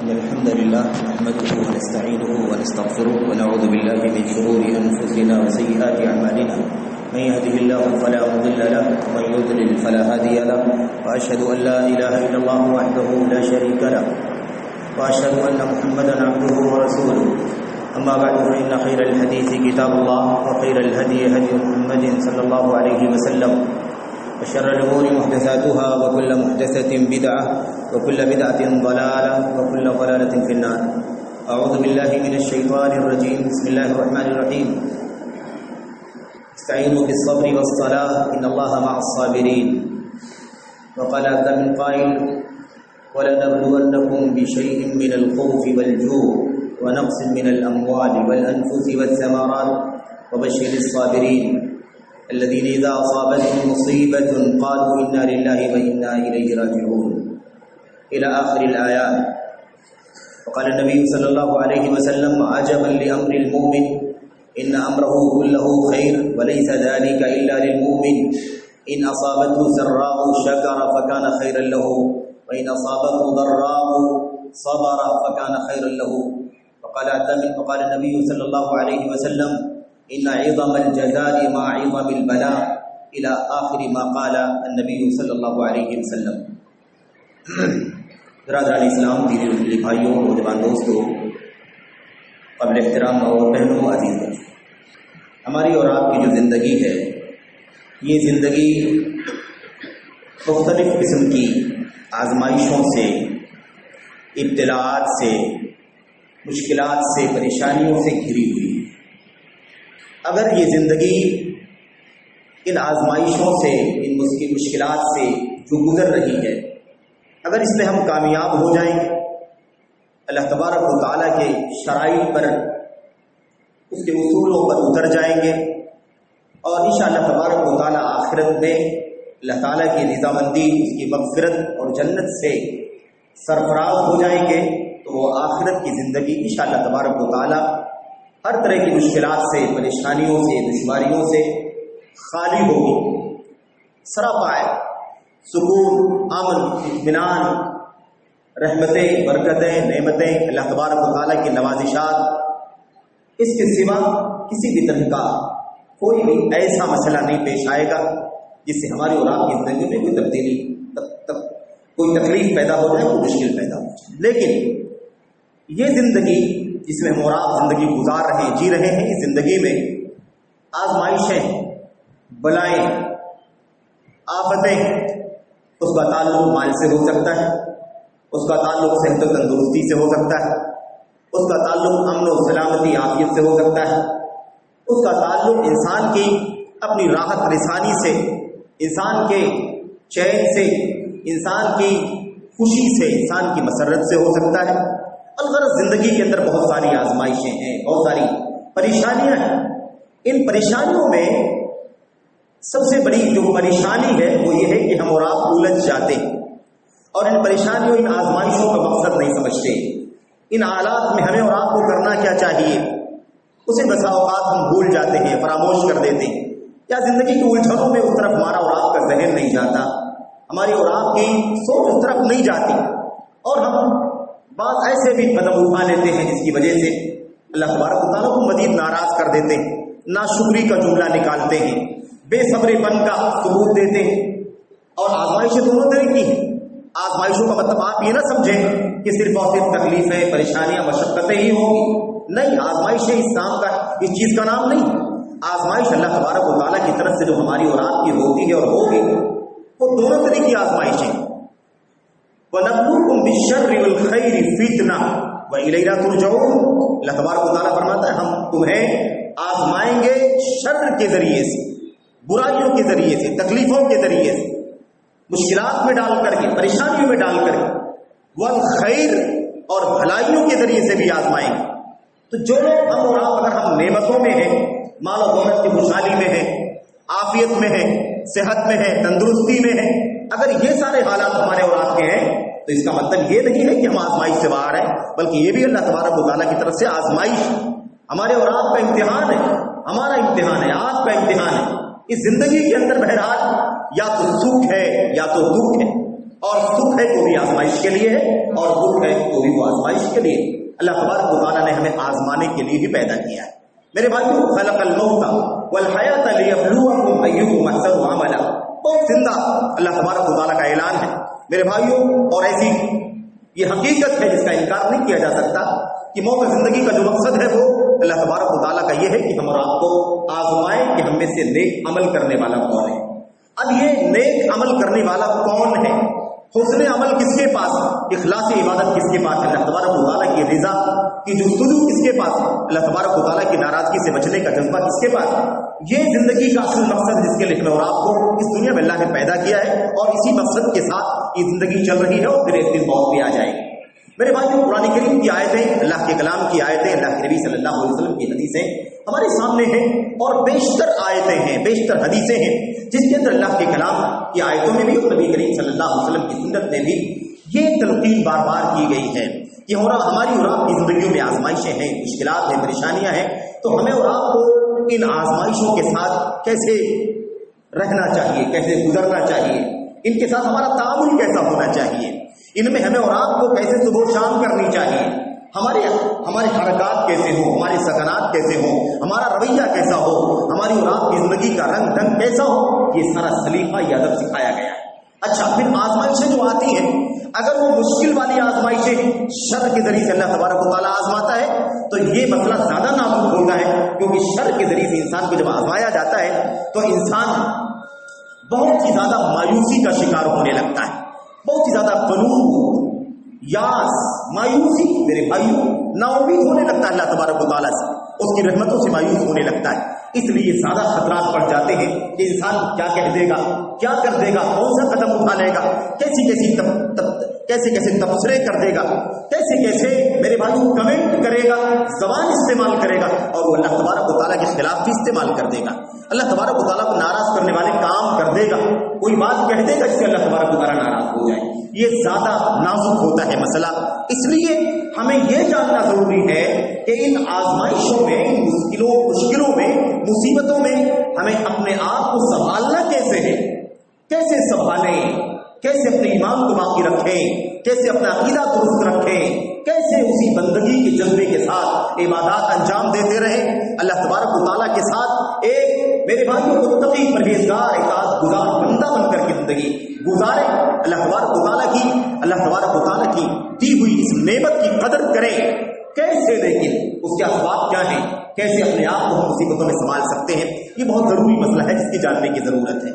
إن الحمد لله نحمده ونستعينه ونستغفره ونعوذ بالله من شرور أنفسنا وسيئات أعمالنا من يهده الله فلا مضل له ومن يضلل فلا هادي له وأشهد أن لا إله إلا الله وحده لا شريك له وأشهد أن محمدا عبده ورسوله أما بعد فإن خير الحديث كتاب الله وخير الهدي هدي محمد صلى الله عليه وسلم وشر الأمور محدثاتها وكل محدثة بدعة وكل بدعة ضلالة وكل ضلالة في النار. أعوذ بالله من الشيطان الرجيم. بسم الله الرحمن الرحيم. استعينوا بالصبر والصلاة إن الله مع الصابرين. وقال عز من قائل ولنبلونكم بشيء من الخوف والجوع ونقص من الأموال والأنفس والثمرات وبشر الصابرين الذين إذا أصابتهم مصيبة قالوا إنا لله وإنا إليه راجعون إلى آخر الآيات. وقال النبي صلى الله عليه وسلم عجبا لأمر المؤمن إن أمره كله خير وليس ذلك إلا للمؤمن إن أصابته سراء شكر فكان خيرا له وإن أصابته ضراء صبر فكان خيرا له. وقال النبي صلى الله عليه وسلم إن عظم الجزاء مع عظم البلاء إلى آخر ما قال النبي صلی اللہ علیہ وسلم. برادران اسلام، دینی بھائیوں، نوجوان دوستوں، قبل احترام اور بہنوں، عزیز بچوں، ہماری اور آپ کی جو زندگی ہے، یہ زندگی مختلف قسم کی آزمائشوں سے، ابتلاءات سے، مشکلات سے، پریشانیوں سے گھری ہوئی ہے. اگر یہ زندگی ان آزمائشوں سے، ان مشکلات سے جو گزر رہی ہے، اگر اس میں ہم کامیاب ہو جائیں گے، اللہ تبارک و تعالیٰ کے شرائع پر، اس کے اصولوں پر اتر جائیں گے اور انشاءاللہ تبارک و تعالیٰ آخرت میں اللہ تعالیٰ کی رضامندی، اس کی مغفرت اور جنت سے سرفراز ہو جائیں گے، تو وہ آخرت کی زندگی انشاءاللہ تبارک و تعالیٰ ہر طرح کی مشکلات سے، پریشانیوں سے، دشواریوں سے خالی ہوگی. سراپا ہے سکون، امن، اطمینان، رحمتیں، برکتیں، نعمتیں، اللہ تبارک و تعالیٰ کی نوازشات، اس کے سوا کسی بھی طرح کا کوئی بھی ایسا مسئلہ نہیں پیش آئے گا جس سے ہماری اور آپ کی زندگی میں کوئی تبدیلی، کوئی تکلیف پیدا ہو جائے، کوئی مشکل پیدا ہو جائے. لیکن یہ زندگی جس میں ہم اور آپ زندگی گزار رہے ہیں، جی رہے ہیں، اس زندگی میں آزمائشیں، بلائیں، آفتیں، اس کا تعلق مال سے ہو سکتا ہے، اس کا تعلق صحت و تندرستی سے ہو سکتا ہے، اس کا تعلق امن و سلامتی عافیت سے ہو سکتا ہے، اس کا تعلق انسان کی اپنی راحت رسانی سے، انسان کے چین سے، انسان کی خوشی سے، انسان کی مسرت سے ہو سکتا ہے. الغرض زندگی کے اندر بہت ساری آزمائشیں ہیں، بہت ساری پریشانیاں ہیں. ان پریشانیوں میں سب سے بڑی جو پریشانی ہے وہ یہ ہے کہ ہم اور آپ الجھ جاتے ہیں اور ان پریشانیوں، ان آزمائشوں کا مقصد نہیں سمجھتے. ان حالات میں ہمیں اور آپ کو کرنا کیا چاہیے، اسے بسا اوقات ہم بھول جاتے ہیں، فراموش کر دیتے ہیں، یا زندگی کی الجھنوں میں اس طرف ہمارا اور آپ کا ذہن نہیں جاتا، ہماری اور آپ کی سوچ اس طرف نہیں جاتی، اور ہم بعض ایسے بھی قدم اٹھا لیتے ہیں جس کی وجہ سے اللہ تبارک و تعالیٰ کو مزید ناراض کر دیتے ہیں، ناشکری کا جملہ نکالتے ہیں، بے صبری پن کا ثبوت دیتے ہیں. اور آزمائشیں دونوں طرح کی ہیں. آزمائشوں کا مطلب آپ یہ نہ سمجھیں کہ صرف اور صرف تکلیفیں، پریشانیاں، مشقتیں ہی ہوں گی. نہیں، آزمائشیں اس چیز کا نام نہیں. آزمائش اللہ تبارک و تعالیٰ کی طرف سے جو ہماری اور آپ کی ہوتی ہے اور ہوگی، وہ دونوں طرح کی آزمائشیں. وَنَبْلُوكُمْ بِالشَّرِّ وَالْخَيْرِ فِتْنَةً وَإِلَيْنَا تُرْجَعُونَ. اللہ تبارک و تعالیٰ فرماتا ہے ہم تمہیں آزمائیں گے شر کے ذریعے سے، برائیوں کے ذریعے سے، تکلیفوں کے ذریعے سے، مشکلات میں ڈال کر کے، پریشانیوں میں ڈال کر کے، والخیر اور بھلائیوں کے ذریعے سے بھی آزمائیں گے. تو جو لوگ ہم اور آپ اگر ہم نعمتوں میں ہیں، مال و دولت کی خوشحالی میں ہیں، عافیت میں ہیں، صحت میں ہیں، تندرستی میں ہیں، اگر یہ سارے حالات ہمارے اور آپ کے ہیں تو اس کا مطلب یہ نہیں ہے کہ ہم آزمائش سے باہر ہیں، بلکہ یہ بھی اللہ تبارک و تعالیٰ کی طرف سے آزمائش ہمارے اور آپ کا امتحان ہے، ہمارا امتحان ہے، آپ کا امتحان ہے. اس زندگی کے اندر بہرحال یا تو سکھ ہے یا تو دکھ ہے، اور سکھ ہے تو بھی آزمائش کے لیے ہے اور دکھ ہے تو بھی وہ آزمائش کے لیے اللہ تبارک و تعالیٰ نے ہمیں آزمانے کے لیے ہی پیدا کیا ہے. میرے بھائیو، خلق الموت والحیات لیبلوکم ایکم احسن عملا. بہت زندہ اللہ تبارک و تعالیٰ کا اعلان ہے میرے بھائیوں، اور ایسی یہ حقیقت ہے جس کا انکار نہیں کیا جا سکتا کہ موت زندگی کا جو مقصد ہے وہ اللہ تبارک و تعالیٰ کا یہ ہے کہ ہم اور آپ کو آزمائیں کہ ہم میں سے نیک عمل کرنے والا کون ہے. اب یہ نیک عمل کرنے والا کون ہے؟ حسن عمل کس کے پاس؟ اخلاص عبادت کس کے پاس؟ اللہ تبارک و تعالیٰ کی رضا کی جستجو کس کے پاس؟ اللہ تبارک و تعالیٰ کی ناراضگی سے بچنے کا جذبہ کس کے پاس؟ یہ زندگی کا اصل مقصد جس کے لیے ہمیں اور آپ کو اس دنیا میں اللہ نے پیدا کیا ہے، اور اسی مقصد کے ساتھ یہ زندگی چل رہی ہے، اور پھر ایک دن موت بھی آ جائے گی. میرے بھائیوں، قرآن کریم کی آیتیں، اللہ کے کلام کی آیتیں، اللہ کے نبی صلی اللہ علیہ وسلم کی حدیثیں ہمارے سامنے ہیں، اور بیشتر آیتیں ہیں، بیشتر حدیثیں ہیں جس کے اندر اللہ کے کلام کی آیتوں میں بھی اور نبی کریم صلی اللہ علیہ وسلم کی سنت میں بھی یہ تلقین بار بار کی گئی ہے کہ ہماری اور آپ کی زندگیوں میں آزمائشیں ہیں، مشکلات ہیں، پریشانیاں ہیں، تو ہمیں اور آپ کو ان آزمائشوں کے ساتھ کیسے رہنا چاہیے، کیسے گزرنا چاہیے، ان کے ساتھ ہمارا تعامل کیسا ہونا چاہیے، ان میں ہمیں اور آپ کو کیسے صبح و شام کرنی چاہیے، ہمارے حرکات کیسے ہوں، ہمارے سکنات کیسے ہوں، ہمارا رویہ کیسا ہو، ہماری اور آپ کی زندگی کا رنگ ڈھنگ کیسا ہو، یہ سارا سلیقہ یہ ادب سکھایا گیا ہے. اچھا، پھر آزمائشیں جو آتی ہیں، اگر وہ مشکل والی آزمائشیں شر کے ذریعے سے اللہ تبارک و تعالیٰ آزماتا ہے تو یہ مسئلہ زیادہ نازک ہوتا ہے، کیونکہ شر کے ذریعے سے انسان کو جب آزمایا جاتا ہے تو انسان بہت ہی زیادہ مایوسی کا شکار ہونے لگتا ہے، بہت ہی زیادہ قنوط، یاس، مایوسی، میرے بھائیوں، نا امید ہونے لگتا ہے اللہ تبارک و تعالیٰ سے، اس کی رحمتوں سے مایوس ہونے لگتا ہے. اس لیے زیادہ خطرات پڑ جاتے ہیں کہ انسان کیا کہہ دے گا، کیا کر دے گا، کون سا قدم اٹھا لے گا، کیسے تبصرے کر دے گا، کیسے میرے بھائیوں کمنٹ کرے گا، زبان استعمال کرے گا، اور وہ اللہ تبارک و تعالیٰ کے خلاف بھی استعمال کر دے گا، اللہ تبارک و تعالیٰ کو ناراض کرنے والے کام کر دے گا، کوئی بات کہہ دے گا جس سے اللہ تبارک و تعالیٰ ناراض ہو جائے. یہ زیادہ نازک ہوتا ہے مسئلہ. اس لیے ہمیں یہ جاننا ضروری ہے کہ ان آزمائشوں میں، ان مشکلوں میں، مصیبتوں میں ہمیں اپنے آپ کو سنبھالنا کیسے ہے، کیسے سنبھالیں، کیسے اپنے ایمان کو باقی رکھیں، کیسے اپنا عقیدہ درست رکھیں، کیسے اسی بندگی کے جذبے کے ساتھ عبادات انجام دیتے رہیں، اللہ تبارک و تعالیٰ کے ساتھ ایک میرے بھائیوں متقی پرہیزگار اطاعت گزار بندہ بن کر کے زندگی گزاریں. اللہ تبارک و تعالیٰ کی دی ہوئی اس نعمت کی قدر کریں. کیسے؟ لیکن اس کے اسباب کیا ہیں، کیسے اپنے آپ کو ہم مصیبتوں میں سنبھال سکتے ہیں، یہ بہت ضروری مسئلہ ہے جس کی جاننے کی ضرورت ہے.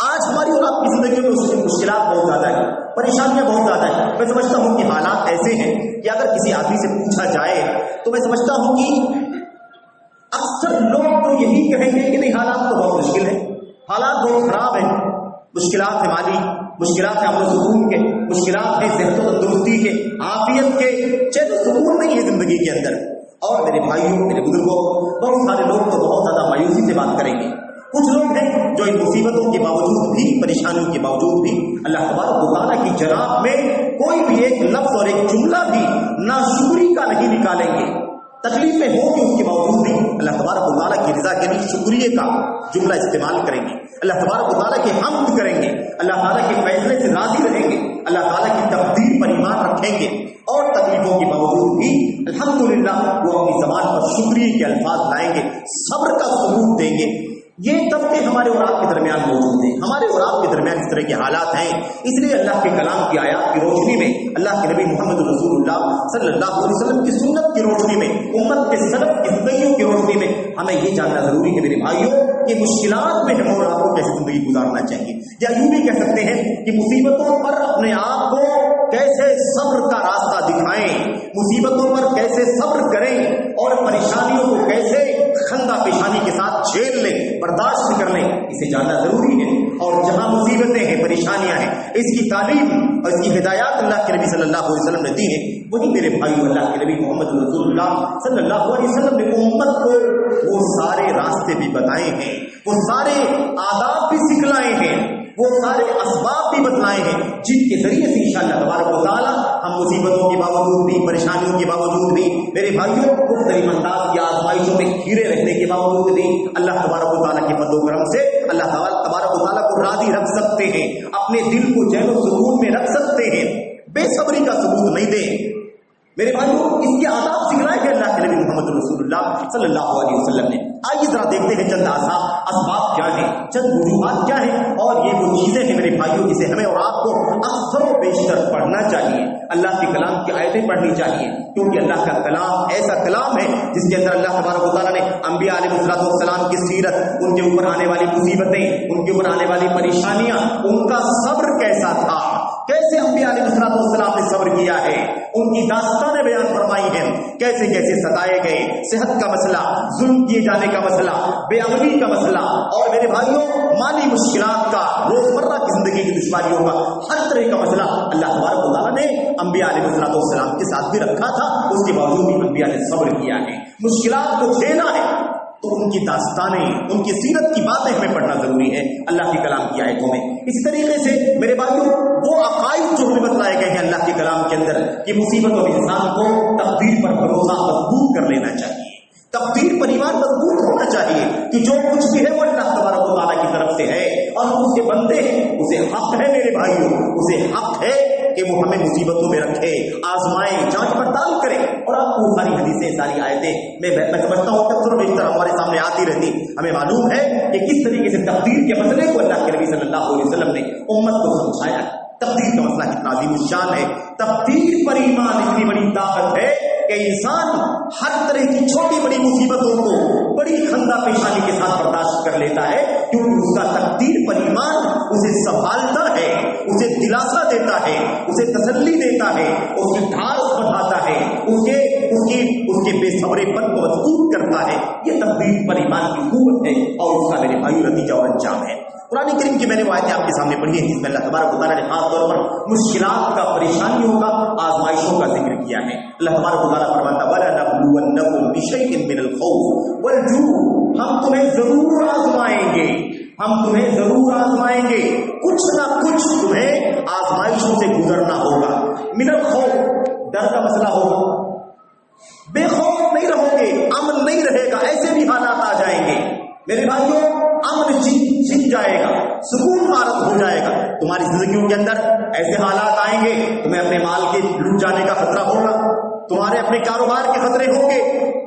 آج ہماری اور آپ کی زندگی میں مشکلات بہت زیادہ ہیں، پریشانیاں بہت زیادہ ہیں. میں سمجھتا ہوں کہ حالات ایسے ہیں کہ اگر کسی آدمی سے پوچھا جائے تو میں سمجھتا ہوں کہ اکثر لوگ تو یہی کہیں گے کہ نہیں، حالات تو بہت مشکل ہیں، حالات بہت خراب ہیں، مشکلات ہیں مالی، مشکلات ہیں امن و سکون کے، مشکلات ہیں صحت و تندرستی کے، عافیت کے، چین و سکون نہیں ہے زندگی کے اندر. اور میرے بھائیوں، میرے بزرگوں، بہت سارے لوگ تو بہت زیادہ مایوسی سے بات کریں گے. کچھ لوگ ہیں جو ان مصیبتوں کے باوجود بھی، پریشانیوں کے باوجود بھی اللہ تبارک و تعالیٰ کی جناب میں کوئی بھی ایک لفظ اور ایک جملہ بھی ناشکری کا نہیں نکالیں گے. تکلیفیں ہوں گی، اس کے باوجود بھی اللہ تبارک و تعالیٰ کی رضا کے لیے شکریہ کا جملہ استعمال کریں گے، اللہ تبارک و تعالیٰ کی حمد کریں گے، اللہ تعالیٰ کے فیصلے سے راضی رہیں گے، اللہ تعالیٰ کی تقدیر پر ایمان رکھیں گے، اور تکلیفوں کے باوجود بھی الحمدللہ وہ اپنی زبان پر شکریہ کے الفاظ لائیں گے، صبر کا ثبوت دیں گے. یہ طبقے ہمارے اور آپ کے درمیان موجود ہیں، ہمارے اور آپ کے درمیان اس طرح کے حالات ہیں. اس لیے اللہ کے کلام کی آیات کی روشنی میں، اللہ کے نبی محمد رسول اللہ صلی اللہ علیہ وسلم کی سنت کی روشنی میں، امت کے سلف کی زندگیوں کی روشنی میں ہمیں یہ جاننا ضروری ہے میرے بھائیوں کہ مشکلات میں ہم اور آپ کو کیسے زندگی گزارنا چاہیے، یا یوں بھی کہہ سکتے ہیں کہ مصیبتوں پر اپنے آپ کو کیسے صبر کا راستہ دکھائیں، مصیبتوں پر کیسے صبر کریں، اور پریشانیوں کو کیسے خندہ پیشانی کے ساتھ جھیل لیں، برداشت کر لیں، اسے جاننا ضروری ہے. اور جہاں مصیبتیں ہیں، پریشانیاں ہیں، اس کی تعلیم اور اس کی ہدایات اللہ کے نبی صلی اللہ علیہ وسلم نے دی ہیں. وہی میرے بھائیو اللہ کے نبی محمد رسول اللہ صلی اللہ علیہ وسلم نے امت کو وہ سارے راستے بھی بتائے ہیں، وہ سارے آداب بھی سکھلائے ہیں، وہ سارے اسباب بھی بتلائے ہیں جن کے ذریعے سے انشاءاللہ تبارک و تعالیٰ ہم مصیبتوں کے باوجود بھی، پریشانیوں کے باوجود بھی، میرے بھائیوں مختلف انداز کی آزمائشوں میں گھرے رہنے کے باوجود بھی اللہ تبارک و تعالیٰ کے فضل و کرم سے اللہ تبارک و تعالیٰ کو راضی رکھ سکتے ہیں، اپنے دل کو چین و سکون میں رکھ سکتے ہیں، بے صبری کا ثبوت نہیں دیں. میرے بھائیوں اس کے آداب سکھلائے گئے اللہ کے نبی محمد رسول اللہ صلی اللہ علیہ وسلم نے. آئیے ذرا دیکھتے ہیں چند اسباب کیا ہیں, چند وجوہات کیا ہیں, اور یہ وہ چیزیں ہیں میرے بھائیوں جسے ہمیں اور آپ کو اکثر و بیشتر پڑھنا چاہیے. اللہ کے کلام کی آیتیں پڑھنی چاہیے, کیونکہ اللہ کا کلام ایسا کلام ہے جس کے اندر اللہ تبارک و تعالیٰ نے انبیاء علیہ السلام کی سیرت, ان کے اوپر آنے والی مصیبتیں, ان کے اوپر آنے والی پریشانیاں, ان کا صبر کیسا تھا, کیسے انبیاء علیہ السلام نے صبر کیا ہے, ان کی داستانیں بیان فرمائی ہیں, کیسے کیسے ستائے گئے, صحت کا مسئلہ, ظلم کیے جانے کا مسئلہ, بے امنی کا مسئلہ, اور میرے بھائیوں مالی مشکلات کا, روزمرہ کی زندگی کی دشواریوں کا, ہر طرح کا مسئلہ اللہ تبارک و تعالیٰ نے انبیاء علیہ السلام کے ساتھ بھی رکھا تھا. اس کے باوجود بھی انبیاء نے صبر کیا ہے. مشکلات کو جھیلا ہے تو ان کی داستانیں, ان کی سیرت کی باتیں ہمیں پڑھنا ضروری ہے اللہ کے کلام کی آیتوں میں. اس طریقے سے میرے بھائیوں وہ عقائد جو ہمیں بتلائے گئے ہیں اللہ کے کلام کے اندر کہ مصیبت اور انسان کو تقدیر پر بھروسہ مضبوط کر لینا چاہیے, تقدیر پر ایمان مضبوط ہونا چاہیے کہ جو کچھ بھی ہے وہ اللہ تبارک و تعالیٰ کی طرف سے ہے اور ہم اس کے بندے ہیں. اسے حق ہے میرے بھائیوں, اسے حق ہے کہ وہ ہمیں مصیبتوں میں رکھے, آزمائے, جانچ پڑتال کرے. اور آپ کو ساری حدیثیں, ساری آیتیں میں سمجھتا ہوں کہ اکثر و بیشتر ہمارے سامنے آتی رہتی. ہمیں معلوم ہے کہ کس طریقے سے تقدیر کے مسئلے کو اللہ کے نبی صلی اللہ علیہ وسلم نے امت کو سمجھایا. تقدیر کا مسئلہ کتنا عظیم الشان ہے. تقدیر پر ایمان اتنی بڑی طاقت ہے کہ انسان ہر طرح کی چھوٹی بڑی مصیبتوں کو بڑی خندہ پیشانی کے ساتھ برداشت کر لیتا ہے, کیونکہ اس کا تقدیر پر ایمان اسے سنبھالتا ہے, اسے دلاسا دیتا ہے, اسے تسلی دیتا ہے, اس کی ڈھارس بڑھاتا ہے, اس کے بے صبرے پن کو مضبوط کرتا ہے. یہ تقدیر پر ایمان کی قوت ہے اور اس کا میرے بھائی نتیجہ اور انجام ہے. قرآن کریم کی میں نے وہ آیتیں آپ کے سامنے پڑھی ہیں جس میں اللہ تبارک و تعالیٰ نے خاص طور پر مشکلات کا, پریشانیوں کا, آزمائشوں کا ذکر کیا ہے. اللہ تبارک و تعالیٰ فرماتا وَلَنَبْلُوَنَّكُمْ بِشَيْءٍ مِّنَ الْخَوْفِ وَالْجُوعِ, ہم تمہیں ضرور آزمائیں گے, ہم تمہیں ضرور آزمائیں گے, کچھ نہ کچھ تمہیں آزمائشوں سے گزرنا ہوگا. من الخوف, ڈر کا مسئلہ ہوگا, بے خوف نہیں رہو گے, امن نہیں رہے گا, ایسے بھی حالات آ جائیں گے میرے بھائیوں. امن چھن جائے گا, سکون غارت ہو جائے گا تمہاری زندگیوں کے اندر. ایسے حالات آئیں گے تمہیں اپنے مال کے لوٹ جانے کا خطرہ ہوگا, تمہارے اپنے کاروبار کے خطرے ہوں گے,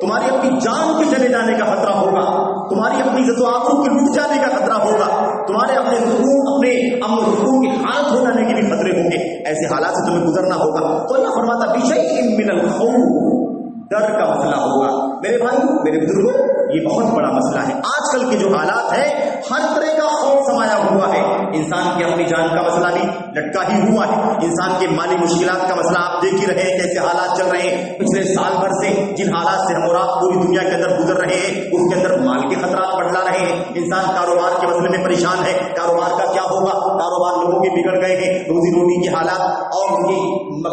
تمہاری اپنی جان کے چلے جانے کا خطرہ ہوگا, تمہاری اپنی عزت و آبرو کے لوٹ جانے کا خطرہ ہوگا, تمہارے اپنے سکون, اپنے امن و سکون کی حالت ہو جانے کے بھی خطرے ہوں گے. ایسے حالات سے تمہیں گزرنا ہوگا. تو اللہ فرماتا بِشَيْءٍ مِّنَ الْخَوْفِ, ڈر کا مسئلہ ہوگا. میرے بھائیوں, میرے بزرگوں, یہ بہت بڑا مسئلہ ہے. آج کل کے جو حالات ہیں ہر طرح کا خوف سمایا ہوا ہے. انسان کی اپنی جان کا مسئلہ بھی لٹکا ہی ہوا ہے, انسان کے مالی مشکلات کا مسئلہ آپ دیکھ ہی رہے ہیں کیسے حالات چل رہے ہیں. پچھلے سال بھر سے جن حالات سے ہم اور آپ پوری دنیا کے اندر گزر رہے ہیں اس کے اندر مال کے خطرات بڑھلا رہے ہیں. انسان کاروبار کے مسئلے میں پریشان ہے, کاروبار کا کیا ہوگا, کاروبار لوگوں کے بگڑ گئے ہیں, روزی روٹی کے حالات اور ان کی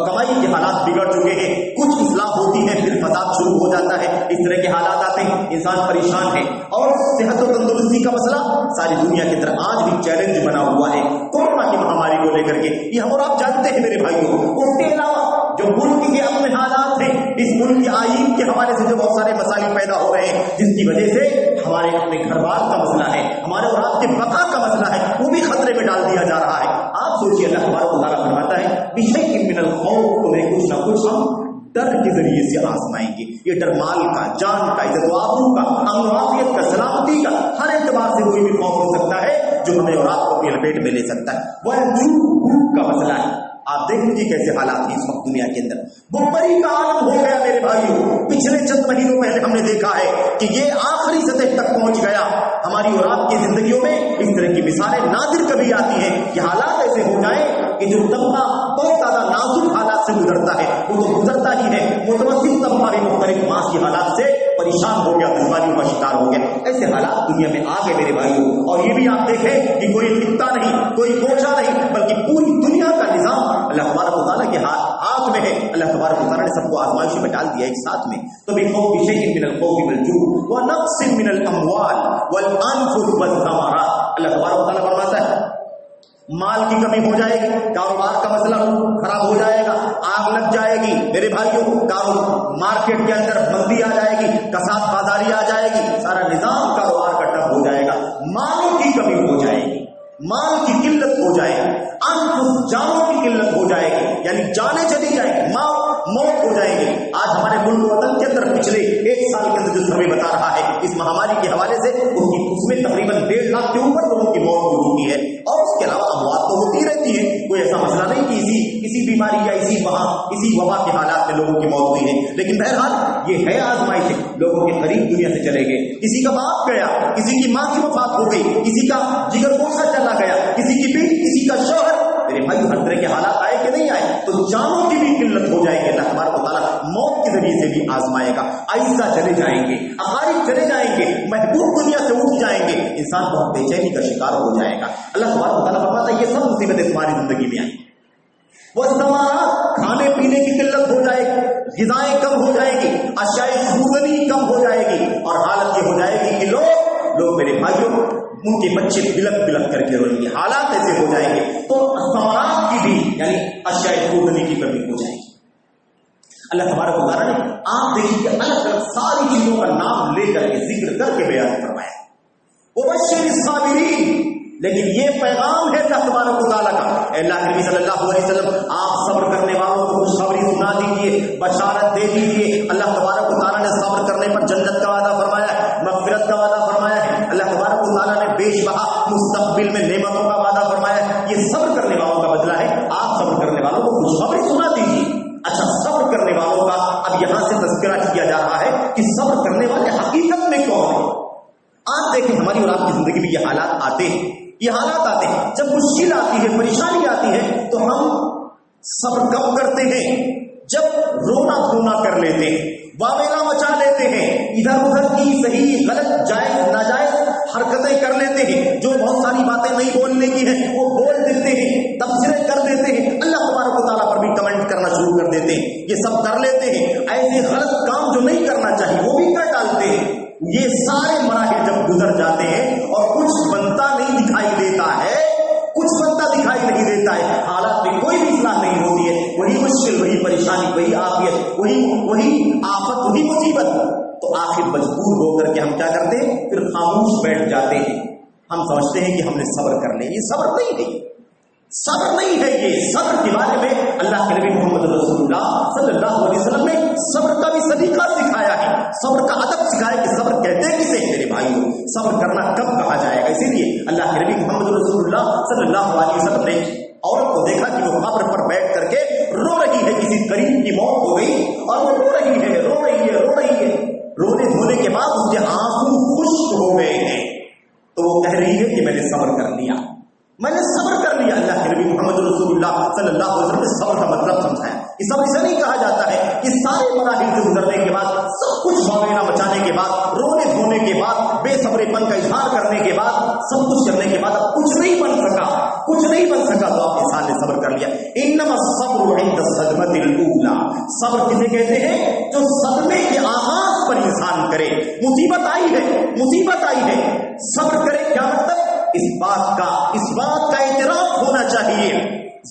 کمائی کے حالات بگڑ چکے ہیں. کچھ اصلاح ہوتی ہے پھر فساد شروع ہو جاتا ہے, اس طرح کے حالات آتے ہیں, انسان پریشان ہے. اور صحت و تندرستی کا مسئلہ ساری دنیا کے اندر آج بھی چیلنج بنا ہوا ہے کورونا کی مہاماری کو لے کر کے. یہ ہم اور آپ جانتے ہیں میرے بھائیوں. اس کے علاوہ جو ملک کے اپنے حالات ہیں, اس ملک کی آئین کے حوالے سے جو بہت سارے مسائل پیدا ہو رہے ہیں جس کی وجہ سے ہمارے اپنے گھر بار کا مسئلہ ہے, ہمارے اور آپ کے بقا کا مسئلہ ہے, وہ بھی خطرے میں ڈال دیا جا رہا ہے. آپ سوچیے اللہ تبارک و تعالیٰ فرماتا ہے بِشَيْءٍ مِّنَ الْخَوْفِ, تمہیں کچھ نہ کچھ ہم ڈر کے ذریعے سے آزمائیں گے. یہ ڈر مال کا, جان کا, عزت و آبرو کا, امن و عافیت کا, سلامتی کا, ہر اعتبار سے کوئی بھی خوف ہو سکتا ہے جو ہمیں اور آپ کو اپنی لپیٹ میں لے سکتا ہے. وہ بھوک کا مسئلہ ہے. آپ دیکھ لیجیے کیسے حالات ہیں اس وقت دنیا کے اندر. بھوکمری کا عالم ہو گیا میرے بھائیوں. پچھلے چند مہینوں پہلے ہم نے دیکھا ہے کہ یہ آخری سطح تک پہنچ گیا. ہماری اور آپ کی زندگیوں میں اس طرح کی مثالیں نادر کبھی آتی ہیں کہ حالات ایسے ہو جائیں کہ جو طبقہ بہت زیادہ نازک حالات سے گزرتا ہے وہ تو گزرتا ہی ہے, متوسط طبقہ بھی مختلف معاشی حالات سے پریشان ہو گیا, دشواریوں کا شکار ہو گیا. ایسے حالات دنیا میں آ گئے میرے بھائیوں. اور یہ بھی آپ دیکھیں کہ کوئی خطہ نہیں, کوئی گوشہ نہیں, بلکہ پوری دنیا کا نظام اللہ تبارک و تعالیٰ کے ہاتھ میں ہے. اللہ تبارک و تعالیٰ نے سب کو آزمائشوں میں ڈال دیا ایک ساتھ میں. تو بِخَوْفِ شَيْءٍ مِّنَ الْخَوْفِ وَالْجُوعِ وَنَقْصٍ مِّنَ الْأَمْوَالِ وَالْأَنفُسِ وَالثَّمَرَاتِ. اللہ تبارک و تعالیٰ فرماتا ہے مال کی کمی ہو جائے گی, کاروبار کا مسئلہ خراب ہو جائے گا, آگ لگ جائے گی میرے بھائیوں, مارکیٹ کے اندر مندی آ جائے گی, کساد بازاری آ جائے گی, سارا نظام کاروبار کا ٹھپ ہو جائے گا, مالوں کی کمی ہو جائے گی, مال کی قلت ہو جائے گی, انفس جانوں کی قلت ہو جائے گی, یعنی جانیں چلی جائیں گی, موت ہو جائیں گے. آج ہمارے ملک وطن کے اندر پچھلے 1 سال کے اندر جو سروے بتا رہا ہے اس مہاماری کے حوالے سے اس میں تقریباً 1.5 لاکھ کے اوپر لوگوں کی موت ہو چکی ہے. اور اس کے علاوہ اموات تو ہوتی رہتی ہے, کوئی ایسا مسئلہ نہیں کہ اسی بیماری یا اسی وبا کے حالات میں لوگوں کی موت ہوئی ہے. لیکن بہرحال یہ ہے آزمائش, لوگوں کے قریب دنیا سے چلے گئے, کسی کا باپ گیا, کسی کی ماں کی وفات ہو گئی, کسی کا جگر گوشہ چلا گیا, کسی کی بیٹی, کسی کا شوہر. میرے بھائی ہر طرح کے حالات آئے کہ نہیں آئے, تو جانوں کی بھی قلت ہو جائے گی. اللہ تبارک و تعالیٰ موت کے ذریعے سے بھی آزمائے گا. آہستہ چلے جائیں گے, اقارب چلے جائیں گے, محبوب دنیا سے اٹھ جائیں گے, انسان بہت بے چینی کا شکار ہو جائے گا. اللہ تبارک و تعالیٰ فرماتا ہے یہ سب مصیبتیں تمہاری زندگی میں آئیں. وہ استعمالات, کھانے پینے کی قلت ہو جائے گی, غذائیں کم ہو جائے گی, اشیاء خوردنی کم ہو جائے گی, اور حالت یہ ہو جائے گی کہ لوگ میرے بھائیوں ان کے بچے بلک کر کے روئیں گے. حالات ایسے ہو جائیں گے تو ثمرات کی بھی یعنی اشیاء خوردنی کی کمی ہو جائے گی. اللہ تبارک و تعالیٰ نے آپ دیکھیے کہ الگ الگ ساری چیزوں کا نام لے کر کے ذکر کر کے بیان فرمایا. وبشر الصابرین, لیکن یہ پیغام ہے اللہ تبارک و تعالیٰ کا, اے اللہ کے نبی صلی اللہ علیہ وسلم آپ صبر کرنے والوں کو خوشخبری سنا دیجیے, بشارت دے دیجیے. اللہ تبارک و تعالیٰ نے صبر کرنے پر جنت کا وعدہ فرمایا ہے, مغفرت کا وعدہ فرمایا ہے. اللہ تبارک و تعالیٰ نے بے شبہ مستقبل میں نعمتوں کا وعدہ فرمایا ہے. یہ صبر کرنے والوں کا بدلہ ہے. آپ صبر کرنے والوں کو خوشخبری سنا دیجیے. اچھا, صبر کرنے والوں کا اب یہاں سے تذکرہ کیا جا رہا ہے کہ صبر کرنے والے حقیقت میں کون ہیں. آپ دیکھیں ہماری اور آپ کی زندگی میں یہ حالات آتے ہیں, یہ حالات آتے ہیں. جب مشکل آتی ہے, پریشانی آتی ہے, تو ہم صبر کب کرتے ہیں؟ جب رونا دھونا کر لیتے ہیں, واویلا مچا لیتے ہیں, ادھر ادھر کی صحیح غلط جائز ناجائز حرکتیں کر لیتے ہیں, جو بہت ساری باتیں نہیں بولنے کی ہیں وہ بول دیتے ہیں, تبصرے کر دیتے ہیں, اللہ تبارک و تعالیٰ پر بھی کمنٹ کرنا شروع کر دیتے ہیں. یہ سب کر لیتے ہیں. ایسے غلط کام جو نہیں کرنا چاہیے وہ بھی کر ڈالتے ہیں. یہ سارے مراحل جب گزر جاتے ہیں اور کچھ بنتا نہیں دکھائی دیتا ہے, کچھ بنتا دکھائی نہیں دیتا ہے, حالات میں کوئی بھی اصلاح نہیں ہوتی ہے, وہی مشکل, وہی پریشانی, وہی عافیت, وہی آفت, وہی مصیبت, تو آخر مجبور ہو کر کے ہم کیا کرتے ہیں؟ پھر خاموش بیٹھ جاتے ہیں. ہم سمجھتے ہیں کہ ہم نے صبر کر لیا. یہ صبر نہیں ہے, صبر نہیں ہے. یہ صبر کے بارے میں اللہ کے نبی محمد رسول اللہ صلی اللہ علیہ وسلم نے صبر کا بھی سلیقہ سکھایا ہے, صبر کا ادب سکھایا کہ صبر کہتے کسے ہیں میرے بھائیوں, صبر کرنا کب کہا جائے گا. اسی لیے اللہ کے نبی محمد رسول اللہ صلی اللہ علیہ وسلم نے عورت کو دیکھا کہ وہ قبر پر بیٹھ کر کے رو رہی ہے, کسی قریب کی موت ہو گئی اور وہ رو رہی ہے. رونے دھونے کے بعد اس کے آنسو خشک ہو گئے ہیں, تو وہ کہہ رہی ہے کہ میں نے صبر کر لیا, میں نے صبر کر لیا. اللہ کے نبی محمد رسول اللہ صلی اللہ علیہ وسلم نے صبر کا مطلب سمجھایا. یہ صبر اسے نہیں کہا جاتا ہے کہ سارے مراحل سے گزرنے کے بعد, سب کچھ واویلا مچانے کے بعد, رونے دھونے کے بعد, بے صبری پن کا اظہار کرنے کے بعد, سب کچھ کرنے کے بعد اب کچھ نہیں بن سکا تو آپ انسان نے صبر کر لیا. انما الصبر عند الصدمة الاولى, صبر کسے کہتے ہیں؟ جو صدمے کے آغاز پر انسان کرے. مصیبت آئی ہے, صبر کرے. کیا مطلب؟ اس بات کا اعتراف ہونا چاہیے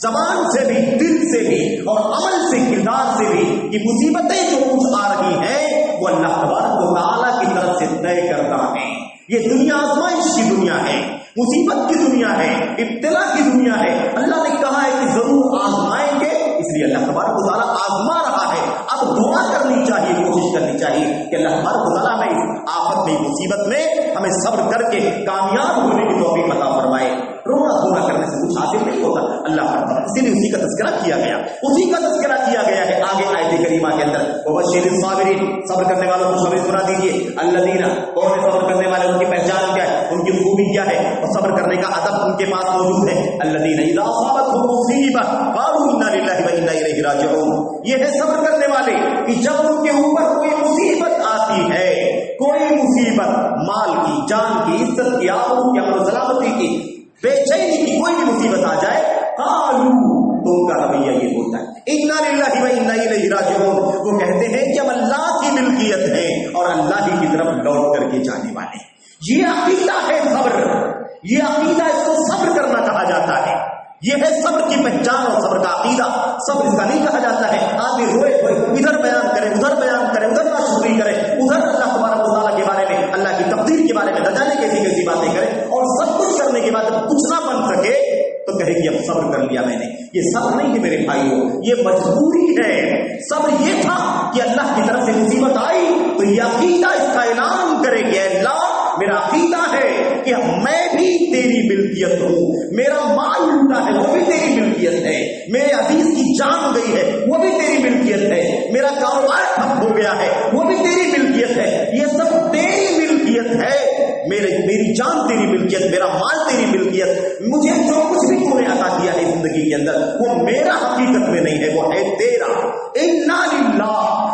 زبان سے بھی, دل سے بھی اور عمل سے, کردار سے بھی, کہ مصیبتیں جو کچھ آ رہی ہیں وہ اللہ تبارک و تعالیٰ کی طرف سے طے کرتا ہے. یہ دنیا آزمائش کی دنیا ہے, مصیبت کی دنیا ہے, ابتلا کی دنیا ہے. اللہ نے کہا ہے کہ ضرور آزمائیں گے, اس لیے اللہ تبارک و تعالیٰ آزما رہا ہے. اب دعا کرنی چاہیے, کوشش کرنی چاہیے کہ اللہ تبارک و تعالیٰ میں اس آفت میں, مصیبت میں ہمیں صبر کر کے کامیاب ہونے کی توفیق عطا فرمائے. رونا دھونا کرنے سے کچھ حاصل نہیں ہوتا اللہ کا, اسی لیے اسی کا تذکرہ کیا گیا ہے آگے آیت کریمہ کے اندر. وبشر الصابرین, صبر کرنے والوں کو خوشخبری سنا دیجیے. الذین, کون صبر کرنے والے, ان کی پہچان کیا ہے, ان کی خوبی کیا ہے, اور صبر کرنے کا ادب ان کے پاس موجود ہے. الذین اذا اصابتهم مصیبہ قالوا انا للہ وانا الیہ راجعون. یہ ہے صبر کرنے والے کہ جب ان کے اوپر کوئی مصیبت آتی ہے, کوئی مصیبت, مال کی, جان کی, عزت کی, آبرو کی, امن و سلامتی کی, بے چینی کی کوئی بھی مصیبت آ جائے, قالوا, تو ان کا رویہ یہ ہوتا ہے انا للہ وانا الیہ راجعون. وہ کہتے ہیں کہ ہم اللہ کی ملکیت ہیں اور اللہ ہی کی طرف لوٹ کر کے جانے والے. یہ عقیدہ ہے صبر, یہ عقیدہ, اس کو صبر کرنا کہا جاتا ہے. یہ ہے صبر کی پہچان اور صبر کا عقیدہ. صبر اس کا نہیں کہا جاتا ہے آدمی روئے ادھر بیان کرے, ادھر ناشکری کرے, ادھر اللہ تبارک و تعالیٰ کے بارے میں, اللہ کی تقدیر کے بارے میں نہ جانے کیسی باتیں کرے, اور سب کچھ کرنے کے بعد کچھ نہ بن سکے تو کہے کہ اب صبر کر لیا میں نے. یہ صبر نہیں ہے میرے بھائیوں، یہ مجبوری ہے۔ صبر یہ تھا کہ اللہ کی طرف سے مصیبت آئی تو یہ عقیدہ اس کا اعلان کرے کہ اللہ میرا عقیدہ ہے کہ میں بھی تیری ملکیت ہوں، میرا مال لوٹا ہے وہ بھی تیری ملکیت ہے، میرے عزیز کی جان گئی ہے وہ بھی تیری ملکیت ہے، میرا کاروبار ٹھپ ہو گیا ہے وہ بھی تیری ملکیت ہے، یہ سب تیری ملکیت ہے، میری جان تیری ملکیت، میرا مال تیری ملکیت، مجھے جو کچھ بھی تو نے عطا کیا ہے زندگی کے اندر وہ میرا حقیقت میں نہیں ہے، وہ ہے تیرا۔ انا للہ،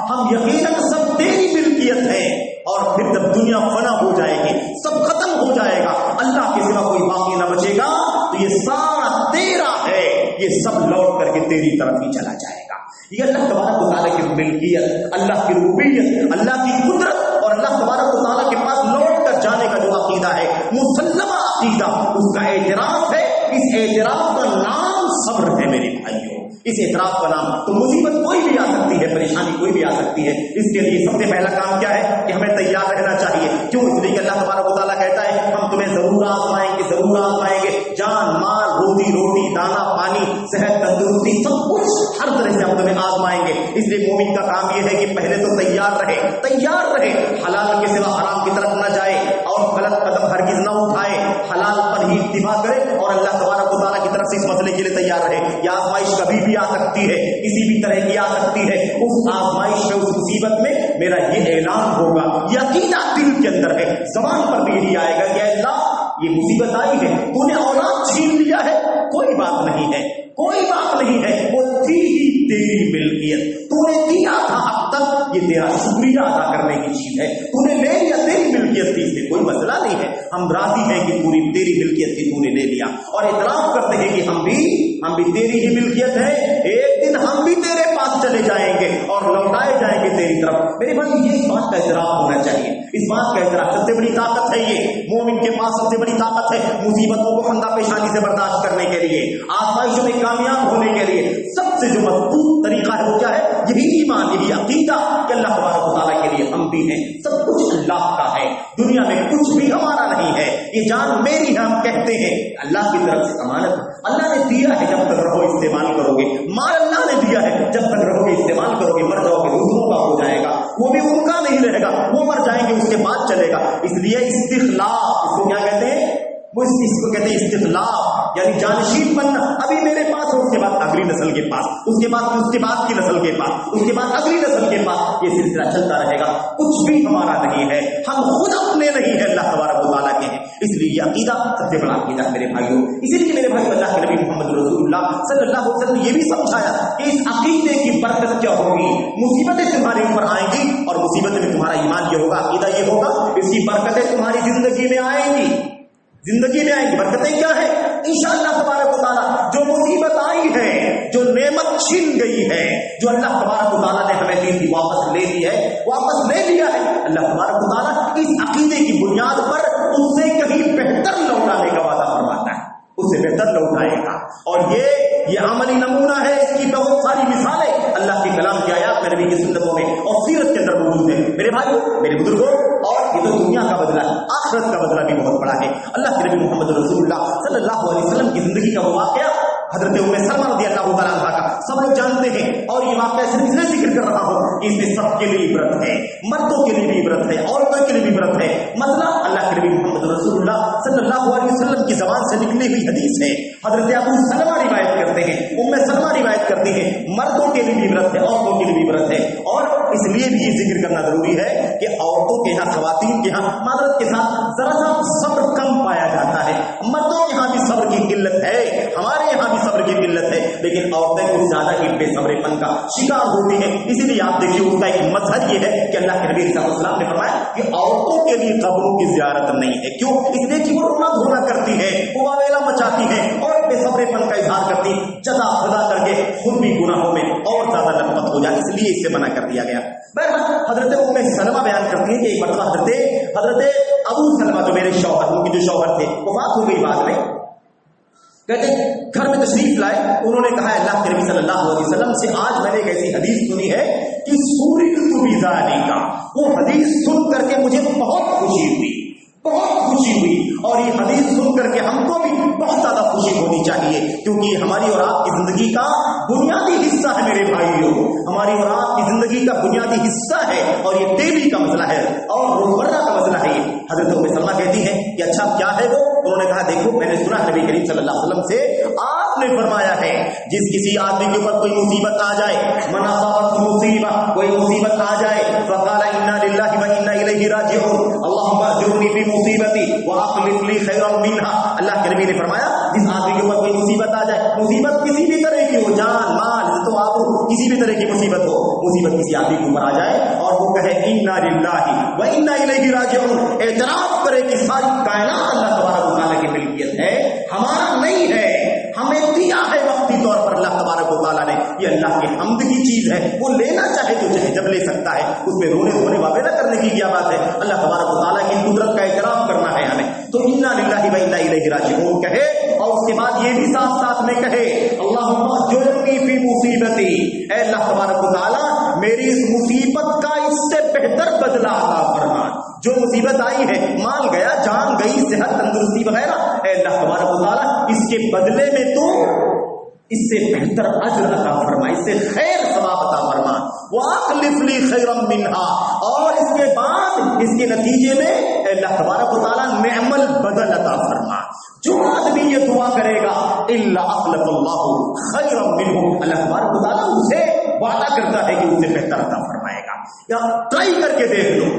ہم یقیناً سب تیری ملکیت ہے۔ اور پھر جب دنیا فنا ہو جائے گی، سب ختم ہو جائے گا، اللہ کے سوا کوئی باقی نہ بچے گا، تو یہ سارا تیرا ہے، یہ سب لوٹ کر کے تیری طرف ہی چلا جائے گا۔ یہ اللہ تبارک و تعالیٰ کی ملکیت، اللہ کی ربوبیت، اللہ کی قدرت اور اللہ تبارک و تعالیٰ کے پاس لوٹ کر جانے کا جو عقیدہ ہے، مسلمہ عقیدہ، اس کا اعتراف ہے۔ اس اعتراف کا نام صبر ہے میرے بھائیوں، اس اعتراف کا نام۔ تو مصیبت کوئی بھی آ سکتی ہے، پریشانی کوئی بھی آ سکتی ہے، اس کے لیے سب سے پہلا کام کیا ہے کہ ہمیں تیار رہنا چاہیے۔ کیوں؟ اس لیے کہ اللہ تبارک و تعالیٰ کہتا ہے ہم تمہیں ضرور آزمائیں گے، ضرور آزمائیں گے، جان مال روزی دانا پانی صحت تندرستی سب کچھ ہر طرح سے ہم تمہیں آزمائیں گے۔ اس لیے مومن کا کام یہ ہے کہ پہلے تو تیار رہے، حلال کے سوا حرام کی طرف نہ جائے اور غلط قدم ہرگز نہ اٹھائے، حلال پر ہی اتباع کرے اور اللہ تبارک و تعالیٰ کی طرف سے اس مسئلے کے لیے تیار رہے۔ یہ آزمائش کبھی بھی آ سکتی ہے، کسی بھی طرح کی آ سکتی ہے، اس آزمائش میں، اس مصیبت میں میرا یہ اعلان ہوگا، یہ عقیدہ دل کے اندر ہے، زبان پر بھی یہی آئے گا کہ اللہ یہ مصیبت آئی ہے، تو نے اولاد چھین لیا ہے، کوئی بات نہیں ہے، کوئی بات نہیں ہے، وہ تھی ہی تیری ملکیت، تو نے دیا تھا اب تک، یہ تیرا شکریہ ادا کرنے کی چیز ہے، تو نے لے لیا، تیری ملکیت تھی، اس میں کوئی مسئلہ نہیں ہے، ہم راضی ہیں کہ پوری تیری ملکیت تھی، تو نے لے لیا، اور اعتراف کرتے ہیں کہ ہم بھی تیری ہی ملکیت ہے، ایک دن ہم بھی تیرے پاس چلے جائیں گے اور لوٹائے جائیں گے تیری طرف۔ میرے بھائی یہ اس بات کا اعتراف ہونا چاہیے، اس بات کا اعتراف، سب سے بڑی طاقت ہے یہ، مومن کے پاس سب سے بڑی طاقت ہے مصیبتوں کو خندہ پیشانی سے برداشت کرنے کے لیے، آزمائشوں میں کامیاب ہونے کے لیے سب سے جو مضبوط طریقہ ہے وہ کیا ہے؟ یہی ایمان، یہی عقیدہ کہ اللہ تبارک و تعالیٰ کے لیے ہم بھی ہیں، سب کچھ اللہ کا ہے، دنیا میں کچھ بھی ہمارا نہیں ہے، یہ جان میری ہے، ہم کہتے ہیں اللہ کی طرف سے امانت ہے، اللہ نے دیا ہے، جب تک رہو استعمال کرو گے، مال اللہ نے دیا ہے، جب تک رہو گے استعمال کرو گے، مر جاؤ گے دوسروں کا ہو جائے گا، وہ بھی ان کا نہیں رہے گا، وہ مر جائیں گے اس کے بعد چلے گا۔ اس لیے استخلاف، اس کو کیا کہتے ہیں؟ وہ اس کو کہتے ہیں استخلاف، یعنی جانشین بننا، ابھی میرے پاس اور اس کے بعد اگلی نسل کے پاس، اس کے بعد کی نسل کے پاس، اس کے بعد اگلی نسل کے پاس، یہ سلسلہ چلتا رہے گا، کچھ بھی ہمارا نہیں ہے، ہم خود اپنے نہیں ہیں، اللہ تبارک و تعالیٰ کے ہیں۔ اس لیے یہ عقیدہ سب سے بڑا عقیدہ ہے میرے بھائیوں۔ اسی لیے میرے بھائی اللہ کے نبی محمد رسول اللہ صلی اللہ علیہ وسلم نے یہ بھی سمجھایا کہ اس عقیدے کی برکت کیا ہوگی، مصیبتیں تمہارے اوپر آئیں گی اور مصیبت میں تمہارا ایمان یہ ہوگا، عقیدہ یہ ہوگا، اس کی برکتیں تمہاری زندگی میں آئیں گی، زندگی میں آئیں گی۔ برکتیں کیا ہے؟ انشاءاللہ تبارک و تعالیٰ جو مصیبت آئی ہے، جو نعمت چھین گئی ہے، جو اللہ تبارک و تعالیٰ نے ہمیں دی تھی واپس لے لی ہے، واپس لے لیا ہے، اللہ تبارک و تعالیٰ اس عقیدے کی بنیاد پر اس سے کہیں بہتر لوٹانے کا وعدہ فرماتا ہے، اس سے بہتر لوٹائے گا۔ اور یہ عملی نمونہ ہے، اس کی بہت ساری مثالیں اللہ کے کلام کی آیات میں، نبی کی سنتوں میں اور سیرت کے اندر موجود ہے۔ میرے بھائیوں، میرے بزرگوں، اور یہ تو دنیا کا بدلہ ہے، آخرت کا بدلہ بھی بہت بڑا ہے۔ اللہ کے نبی محمد رسول اللہ صلی اللہ علیہ وسلم کی زندگی کا وہ واقعہ حضرت ام سلمہ رضی اللہ تعالیٰ عنہا کا سب لوگ جانتے ہیں، اور یہ واقعہ صرف اس لیے ذکر کر رہا ہوں کہ اس میں سب کے لیے عبرت ہے، مردوں کے لیے بھی عبرت ہے، عورتوں کے لیے بھی عبرت ہے۔ مسئلہ اللہ کے نبی محمد رسول اللہ صلی اللہ علیہ وسلم کی زبان سے نکلی ہوئی حدیث ہے، حضرت ابو سلمہ روایت کرتے ہیں، ام سلمہ روایت کرتی ہیں، مردوں کے لیے بھی عبرت ہے، عورتوں کے لیے بھی عبرت ہے۔ اور اس لیے بھی یہ ذکر کرنا ضروری ہے کہ عورتوں کے یہاں، خواتین کے یہاں معذرت کے ساتھ ذرا سا صبر کم پایا جاتا ہے، مردوں کے یہاں بھی صبر کی قلت ہے، ہمارے یہاں بھی صبر کی قلت ہے، لیکن عورتیں کچھ زیادہ ہی بے صبر پن کا شکار ہوتی ہیں۔ اسی لیے آپ دیکھیے اس کا ایک مظہر یہ ہے کہ اللہ کے نبی صلی اللہ علیہ وسلم نے فرمایا کہ عورتوں کے لیے قبروں کی زیارت نہیں ہے۔ کیوں؟ اس لیے کہ وہ رونا دھونا کرتی ہے، وہ واویلا مچاتی ہے اور بے صبر پن کا اظہار کرتی، جزا خدا کر کے خود بھی گناہوں میں اور زیادہ لطمت ہو جائے، اس لیے اس سے منع کر دیا گیا۔ بہرحال حضرت ام سلمہ بیان کرتی ہیں کہ ایک مرتبہ حضرت ابو سلمہ جو میرے شوہر، ان کے جو شوہر تھے، وفات ہو گئی بعد میں، کہتے گھر میں تشریف لائے، انہوں نے کہا اللہ کے نبی صلی اللہ علیہ وسلم سے آج میں نے ایک ایسی حدیث سنی ہے کہ سوری بذالک کا، وہ حدیث سن کر کے مجھے بہت خوشی ہوئی، بہت خوشی ہوئی، اور یہ حدیث سن کر کے ہم کو بھی بہت زیادہ خوشی ہونی چاہیے، کیونکہ ہماری اور آپ کی زندگی کا بنیادی حصہ ہے میرے بھائیوں، ہماری اور آپ کی زندگی کا بنیادی حصہ ہے، اور یہ ڈیلی کا مسئلہ ہے اور روزمرہ کا مسئلہ ہے۔ یہ حضرت ام سلمہ کہتی ہیں کہ اچھا کیا ہے وہ؟ انہوں نے کہا دیکھو میں نے سنا نبی کریم صلی اللہ علیہ وسلم سے آپ نے فرمایا ہے جس کسی آدمی کے اوپر کوئی مصیبت آ جائے، من اصابت مصیبہ، کوئی مصیبت آ جائے، فقال انا للہ و انا الیہ راجعون اللهم اجرنی فی مصیبتی واخلف لی خیرا منها، اللہ کے نبی نے فرمایا جس آدمی کے اوپر کوئی مصیبت آ جائے، مصیبت کسی بھی طرح کی ہو، جان مال تو آپ کسی بھی طرح کی مصیبت ہو، مصیبت کسی آدمی کے اوپر آ جائے اور وہ کہے انا للہ و انا الیہ راجعون، اعتراف کرے کہ ساری کائنات اللہ تبارک و تعالیٰ کی ملکیت ہے، ہمارا نہیں ہے، ہمیں دیا ہے وقتی طور پر اللہ تبارک و تعالیٰ نے، یہ اللہ کی حمد کی چیز ہے، وہ لینا چاہے تو چاہے جب لے سکتا ہے، اس میں رونے دھونے واپے نہ کرنے کی کیا بات ہے، اللہ تبارک و تعالیٰ کی قدرت کا اعتراف کرنا ہے ہمیں، تو انا للہ و انا الیہ راجعون کہے، اور اس کے بعد یہ بھی ساتھ ساتھ میں کہے اللہم اجرنی فی مصیبتی، اے اللہ تبارک و تعالیٰ میری اس مصیبت کا اس سے بہتر بدلہ عطا فرما، جو مصیبت آئی ہے، مال گیا، جان گئی، صحت تندرستی وغیرہ، اے اللہ تبارک و تعالیٰ اس کے بدلے میں تو اس سے بہتر اجر عطا فرما، اس سے خیر ثواب عطا فرما، واخلف لی خیرا منها، اور اس کے بعد اس کے نتیجے میں اے اللہ تبارک و تعالیٰ نعم البدل عطا فرما، جو آدمی یہ دعا کرے گا الا اخلف اللہ خیرا منه، اللہ تبارک و تعالیٰ اسے وعدہ کرتا ہے کہ اس سے بہتر عطا فرمائے گا۔ یا ٹرائی کر کے دیکھ لو،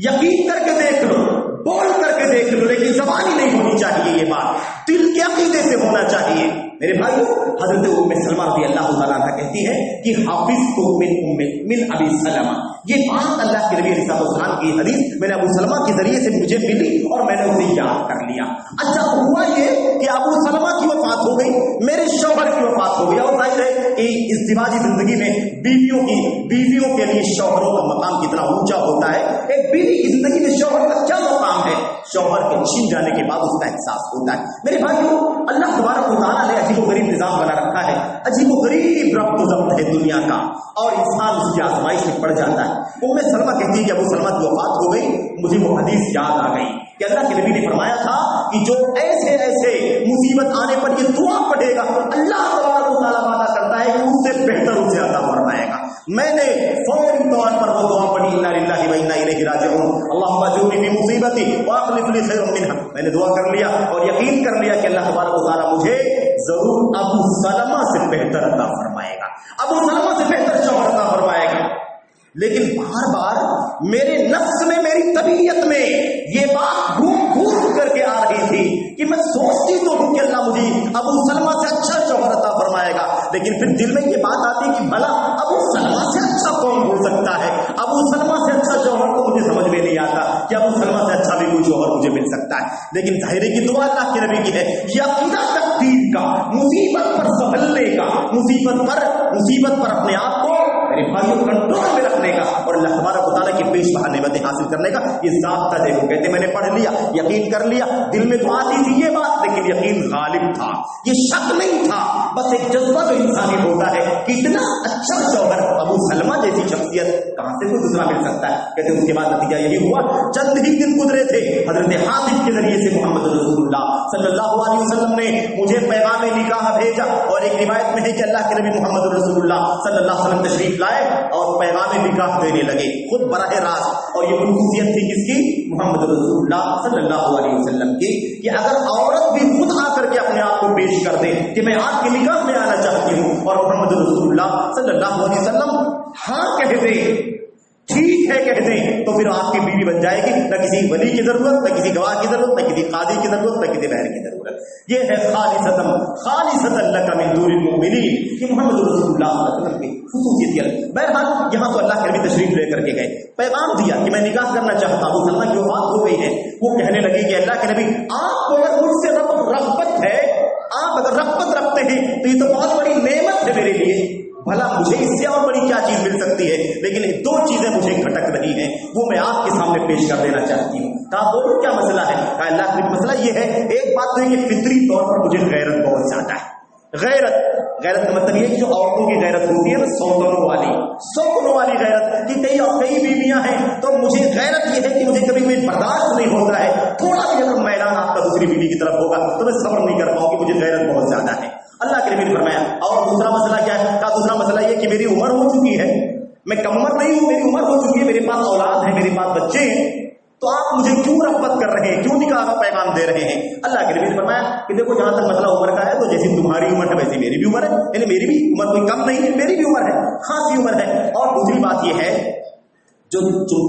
یقین کر کے دیکھ لو، بول کر کے دیکھ لو، لیکن زبانی نہیں ہونی چاہیے، یہ بات دل کے عقیدے سے ہونا چاہیے۔ میرے بھائیو حضرت ام سلمہ رضی اللہ تعالیٰ عنہ کہتی ہے کہ حافظت من ابی سلمہ، یہ بات اللہ کے نبی علیہ السلام کی حدیث میں نے ابو سلمہ کے ذریعے سے مجھے ملی اور میں نے اسے یاد کر لیا۔ اچھا ہوا یہ کہ ابو سلمہ کی وفات ہو گئی، میرے شوہر کی وفات ہو گئی، اور ظاہر ہے کہ ازدواجی زندگی میں بیویوں کے لیے شوہروں کا مقام کتنا اونچا ہوتا ہے، ایک بیوی کی زندگی میں شوہر کا کیا مقام ہے، شوہر کے چھن جانے کے بعد اس کا احساس ہوتا ہے۔ میرے بھائیو اللہ تبارک و تعالیٰ نے عجیب و غریب نظام بنا رکھا ہے، عجیب و غریب ربط و ضبط ہے دنیا کا، اور انسان اس کی آزمائش میں پڑ جاتا ہے۔ ام سلمہ کہتی ہے کہ ابو سلمہ کی وفات ہو گئی، مجھے وہ حدیث یاد آ گئی کہ اللہ کے نبی نے فرمایا تھا کہ جو ایسے مصیبت آنے پر یہ دعا پڑھے گا، اللہ تبارک و تعالیٰ وعدہ کرتا ہے کہ اس سے بہتر اسے عطا فرمائے گا۔ میں نے فوری طور پر وہ دعا پڑھی انا للہ و انا الیہ راجعون اللہم اجرنی فی مصیبتی واخلف لی خیرا منها، میں نے دعا کر لیا اور یقین کر لیا کہ اللہ تبارک و تعالیٰ مجھے ضرور ابو سلمہ سے بہتر عطا فرمائے گا، ابو سلمہ سے بہتر شوہر عطا فرمائے گا۔ لیکن بار بار میرے نفس میں، میری طبیعت میں یہ بات گھوم کر کے آ رہی تھی کہ میں سوچتی تو ہوں کہ اللہ مجھے ابو سلمہ سے اچھا شوہر عطا فرمائے گا، لیکن پھر دل میں یہ بات آتی کہ بھلا ابو سلمہ سے اچھا کون ہو سکتا ہے، ابو سلمہ سے اچھا شوہر تو مجھے سمجھ میں نہیں آتا کہ ابو سلمہ سے اچھا بھی کوئی شوہر مجھے مل سکتا ہے۔ لیکن ظاہر کی دعا اللہ کے نبی کی ہے، یہ عقیدہ تقدیر کا، مصیبت پر سنبھلنے کا، مصیبت پر اپنے آپ کو میرے بھائیوں کنٹرول میں رکھنے کا، اور اللہ تبارک و تعالیٰ کی پیش بہا نعمتیں حاصل کرنے کا یہ ضابطہ دیکھو۔ کہتے میں نے پڑھ لیا، یقین کر لیا، دل میں تو آتی تھی یہ بات، لیکن یقین غالب تھا، یہ شک نہیں تھا، بس ایک جذبہ جو انسانی ہوتا ہے کہ اتنا اچھا شوہر ابو سلمہ جیسی شخصیت کہاں سے کوئی دوسرا مل سکتا ہے۔ کہتے اس کے بعد نتیجہ یہی ہوا، چند ہی دن گزرے تھے، حضرت حاتم کے ذریعے سے محمد رسول اللہ صلی اللہ علیہ وسلم نے مجھے پیغام نکاح بھیجا، اور ایک روایت میں ہے کہ اللہ کے نبی محمد رسول اللہ صلی اللہ علیہ وسلم تشریف لائے اور پیغام نکاح دینے لگے خود براہ راست، اور یہ خصوصیت تھی کس کی؟ محمد رسول اللہ صلی اللہ علیہ وسلم کی، کہ اگر عورت بھی خود آ کر کے اپنے آپ کو پیش کر دے کہ میں آپ کے نکاح میں آنا چاہتی ہوں، اور محمد رسول اللہ صلی اللہ علیہ وسلم ہاں کہہ دے، ٹھیک ہے کہہ دیں، تو پھر آپ کی بیوی بن جائے گی، نہ کسی ولی کی ضرورت، نہ کسی گواہ کی ضرورت، نہ کسی قاضی کی ضرورت، نہ کسی بہر کی ضرورت۔ یہ ہے خالصۃ لک من دون المؤمنین، یہ محمد رسول اللہ صلی اللہ علیہ وسلم کی خصوصیت ہے۔ بہرحال یہاں تو اللہ کے نبی تشریف لے کر کے گئے، پیغام دیا کہ میں نکاح کرنا چاہتا ہوں، سلمہ کی وفات ہو گئی ہے۔ وہ کہنے لگی کہ اللہ کے نبی آپ کو اگر مجھ سے رغبت ہے، آپ اگر رغبت رکھتے ہیں تو یہ تو بہت بڑی نعمت ہے میرے لیے، بھلا مجھے اس سے اور بڑی کیا چیز مل سکتی ہے، لیکن دو چیزیں مجھے کھٹک رہی ہیں، وہ میں آپ کے سامنے پیش کر دینا چاہتی ہوں۔ کہا بولو کیا مسئلہ ہے؟ کہا اللہ کا مسئلہ یہ ہے، ایک بات تو ہے کہ فطری طور پر مجھے غیرت بہت زیادہ ہے۔ غیرت کا مطلب یہ کہ جو عورتوں کی غیرت ہوتی ہے نا، سوکنوں والی غیرت، کہ کئی بیویاں ہیں تو مجھے غیرت یہ ہے کہ مجھے کبھی کوئی برداشت نہیں ہوتا ہے، تھوڑا بھی اگر میدان آپ کا دوسری بیوی بیوی کی طرف ہوگا تو میں صبر نہیں کر پاؤں گی، مجھے غیرت بہت زیادہ ہے۔ اللہ کے نبی نے فرمایا اور دوسرا مسئلہ کیا ہے؟ کہا دوسرا مسئلہ یہ کہ میری عمر ہو چکی ہے، میں کم عمر نہیں ہوں، میری عمر ہو چکی ہے، میرے پاس اولاد ہے، میرے پاس بچے ہیں، تو آپ مجھے کیوں رغبت کر رہے ہیں، کیوں نکاح کا پیغام دے رہے ہیں؟ اللہ کے نبی نے فرمایا کہ دیکھو جہاں تک مسئلہ عمر کا ہے تو جیسی تمہاری عمر ہے ویسی میری بھی عمر ہے، یعنی میری بھی عمر کوئی کم نہیں ہے، میری بھی عمر ہے، خاصی عمر ہے۔ اور دوسری بات یہ ہے جو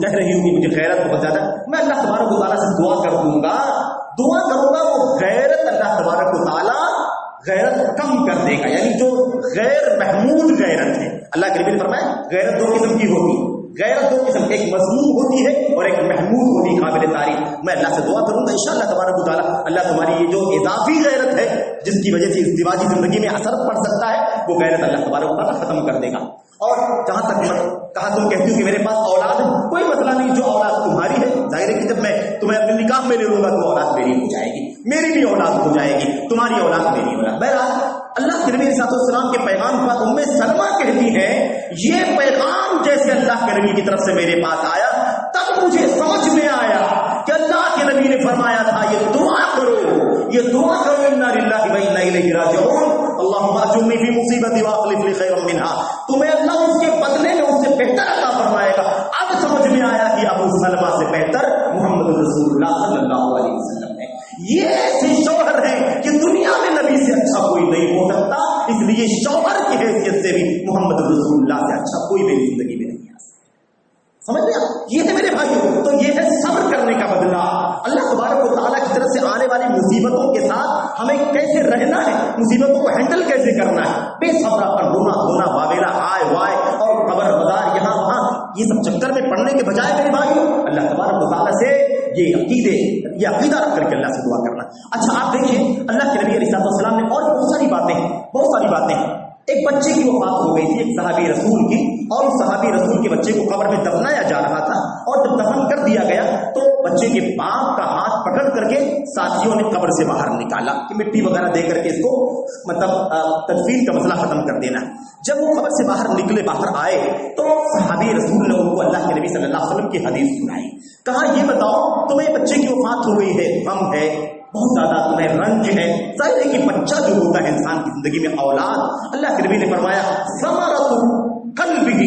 کہہ رہی ہوں کہ مجھے غیرت بہت زیادہ، میں اللہ تبارک و تعالیٰ سے دعا کروں گا وہ غیرت اللہ تبارک و تعالیٰ غیرت کم کر دے گا، یعنی جو غیر محمود غیرت ہے۔ اللہ کے نبی نے فرمایا غیرت دو قسم کی ہوگی، غیرت دو قسم، ایک مذموم ہوتی ہے اور ایک محمود ہوتی ہے، قابل تعریف۔ میں اللہ سے دعا کروں گا انشاءاللہ تبارک و تعالیٰ اللہ تمہاری یہ جو اضافی غیرت ہے جس کی وجہ سے ازدواجی زندگی میں اثر پڑ سکتا ہے وہ غیرت اللہ تبارک و تعالیٰ ختم کر دے گا۔ اور جہاں تک کہا تم کہتی ہو کہ میرے پاس اولاد ہے، کوئی مسئلہ نہیں، جو اولاد تمہاری ہے ظاہر ہے کہ جب میں تمہیں اپنے نکاح میں لے لوں گا تو اولاد میری ہو جائے گی، میری بھی اولاد ہو جائے گی، تمہاری اولاد میری اولاد۔ بہرحال اللہ کے نبی صلی اللہ علیہ وسلم کے پیغام پر ام سلمہ کہتی ہے یہ پیغام جیسے اللہ کے نبی کی طرف سے میرے پاس آیا تب مجھے سمجھ میں آیا کہ اللہ کے نبی نے فرمایا تھا یہ دعا کرو انا للہ و انا الیہ راجعون اللہم اجرنی فی مصیبتی واخلف لی خیرا منہا، تمہیں اللہ اس کے بدلے میں اس سے بہتر عطا فرمائے گا۔ اب سمجھ میں آیا کہ ابو سلمہ سے بہتر محمد رسول اللہ صلی اللہ علیہ وسلم ہے۔ یہ ایسے شوہر ہیں کہ دنیا میں نبی سے اچھا کوئی نہیں ہو سکتا، اس لیے شوہر کی حیثیت سے بھی محمد رسول اللہ سے اچھا کوئی میری زندگی میں نہیں آ سکتا۔ سمجھ گیا؟ یہ ہے میرے بھائیوں، تو یہ ہے صبر کرنے کا بدلہ۔ اللہ تبارک و تعالیٰ کی طرف سے آنے والی مصیبتوں کے ساتھ ہمیں کیسے رہنا ہے، مصیبتوں کو ہینڈل کیسے کرنا ہے، بے صبرا پر رونا دھونا واویلا آئے وائے اور خبر بازار یہاں وہاں یہ سب چکر میں پڑنے کے بجائے میرے بھائیوں اللہ تبارک و تعالیٰ سے یہ عقیدہ رکھ کر کے اللہ سے دعا کرنا۔ اچھا آپ دیکھیں اللہ کے نبی علیہ السلام نے اور بہت ساری باتیں ایک بچے کی وفات ہو گئی تھی ایک صحابی رسول کی، اور اس صحابی رسول کے بچے کو قبر میں دفنایا جا رہا تھا، اور جب دفن کر دیا گیا تو بچے کے باپ کا ہاتھ پکڑ کر کے ساتھیوں نے قبر سے باہر نکالا کہ مٹی وغیرہ دے کر کے اس کو تدفین کا مسئلہ ختم کر دینا۔ جب وہ قبر سے باہر آئے تو صحابی رسول نے ان کو اللہ کے نبی صلی اللہ علیہ وسلم کی حدیث سنائی، کہا یہ بتاؤ تمہیں بچے کی وفات ہو گئی ہے، غم ہے بہت زیادہ، تمہیں رنج ہے، ظاہر ہے کہ بچہ جو ہوتا ہے انسان کی زندگی میں اولاد، اللہ کے نبی نے فرمایا ثمرۃ قلبہ،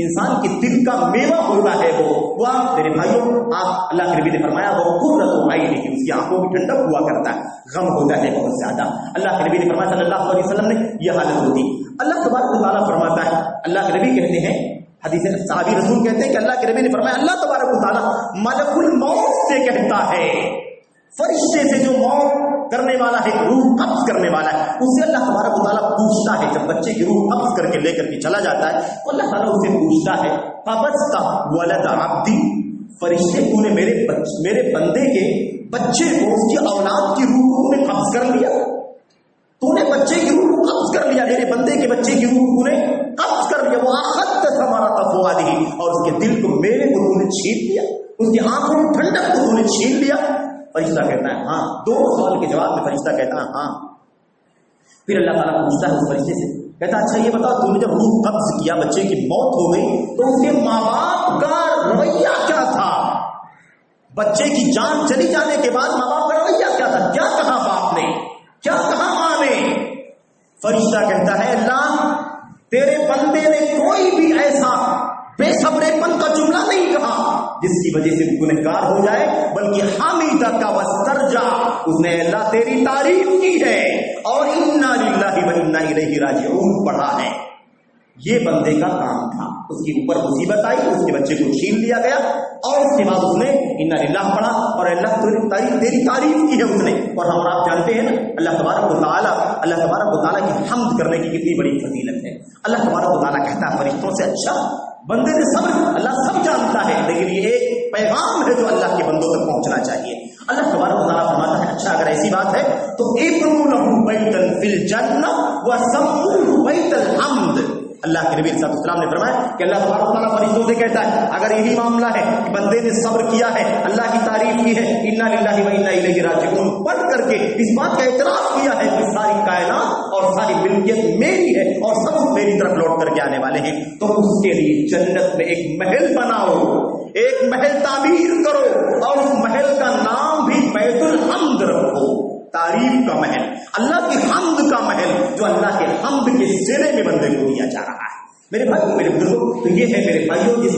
انسان کے دل کا میوہ ہوتا ہے وہ میرے بھائیوں آپ اللہ کے نبی نے فرمایا وہ قرۃ عین، اس کی آنکھوں کی ٹھنڈک ہوا کرتا ہے، غم ہوتا ہے بہت زیادہ، اللہ کے نبی نے فرمایا صلی اللہ علیہ وسلم نے یہ حالت ہوتی۔ اللہ تبارک و تعالیٰ فرماتا ہے، اللہ کے نبی کہتے ہیں حدیث صحابی رسول کہتے ہیں کہ اللہ کے نبی نے فرمایا اللہ تبارک و تعالیٰ ملک الموت سے کہتا ہے، فرشتے سے جو موت کرنے والا ہے، روح قبض کرنے والا ہے، اس سے اللہ تبارک و تعالیٰ پوچھتا ہے، جب بچے کی روح قبض کر کے لے کر کے چلا جاتا ہے تو اللہ تعالیٰ اسے پوچھتا ہے قبضت ولد عبدی، فرشتے تو نے میرے بندے کے بچے کو، اس کی اولاد کی روح کو نے قبض کر لیا، تو نے بچے کی روح قبض کر لیا، میرے بندے کے بچے کی روح تو نے قبض کر لیا، وہ اخذت ثمرۃ فؤادہ، اور اس کے دل کو میرے کو تو نے چھین لیا، اس کی آنکھوں میں ٹھنڈک کو تو نے چھین لیا۔ فرشتہ کہتا ہے ہاں، دو سوال کے جواب میں فرشتہ کہتا ہے ہاں۔ پھر اللہ تعالیٰ پوچھتا ہے اس فرشتے سے، کہتا ہے اچھا یہ بتا تو نے جب روح قبض کیا، بچے کی موت ہو گئی، تو اس کے ماں باپ کا رویہ کیا تھا؟ بچے کی جان چلی جانے کے بعد ماں باپ کا رویہ کیا تھا؟ کیا کہا باپ نے، کیا کہا ماں نے؟ فرشتہ کہتا ہے اللہ تیرے بندے نے کوئی بھی ایسا بے صبرے پن کا جملہ نہیں کہا جس کی وجہ سے گنہگار ہو جائے، بلکہ حمیدک واسترجع، اس نے اللہ تیری تعریف کی ہے اور انا للہ و انا الیہ راجعون پڑھا ہے۔ یہ بندے کا کام تھا، اس کے اوپر مصیبت آئی، اس کے بچے کو چھین لیا گیا، اور اس کے بعد اس نے انا للہ پڑھا اور اللہ تیری تعریف کی ہے اس نے۔ اور ہم آپ جانتے ہیں نا اللہ تبارک و تعالیٰ کی حمد کرنے کی کتنی بڑی فضیلت ہے۔ اللہ تبارک و تعالیٰ کہتا ہے فرشتوں سے اچھا بندے نے صبر، اللہ سب جانتا ہے، لیکن یہ ایک پیغام ہے جو اللہ کے بندوں تک پہنچنا چاہیے۔ اللہ تبارک و تعالیٰ فرماتا ہے اچھا اگر ایسی بات ہے تو ابنوا لہ بیتا فی الجنہ وسموہ بیت الحمد۔ اللہ کے نبی صلی اللہ علیہ وسلم نے فرمایا کہ اللہ تبارک و تعالیٰ فرشتوں سے کہتا ہے اگر یہی معاملہ ہے کہ بندے نے صبر کیا ہے، اللہ کی تعریف کی ہے، انا للہ و انا الیہ راجعون پڑھ کر کے اس بات کا اعتراف کیا ہے کہ ساری کائنات اور ساری ملکیت میری ہے اور سب میری طرف لوٹ کر کے آنے والے ہیں، تو اس کے لیے جنت میں ایک محل بناؤ، ایک محل تعمیر کرو اور اس محل کا نام بھی بیت الحمد رکھو، تعریف کا محل، اللہ کی حمد کا محل، جو اللہ کے حمد کے سرے میں بندے کو دیا جا رہا ہے۔ میرے بھائیوں، میرے بزرگوں، تو یہ ہے میرے بھائیوں جس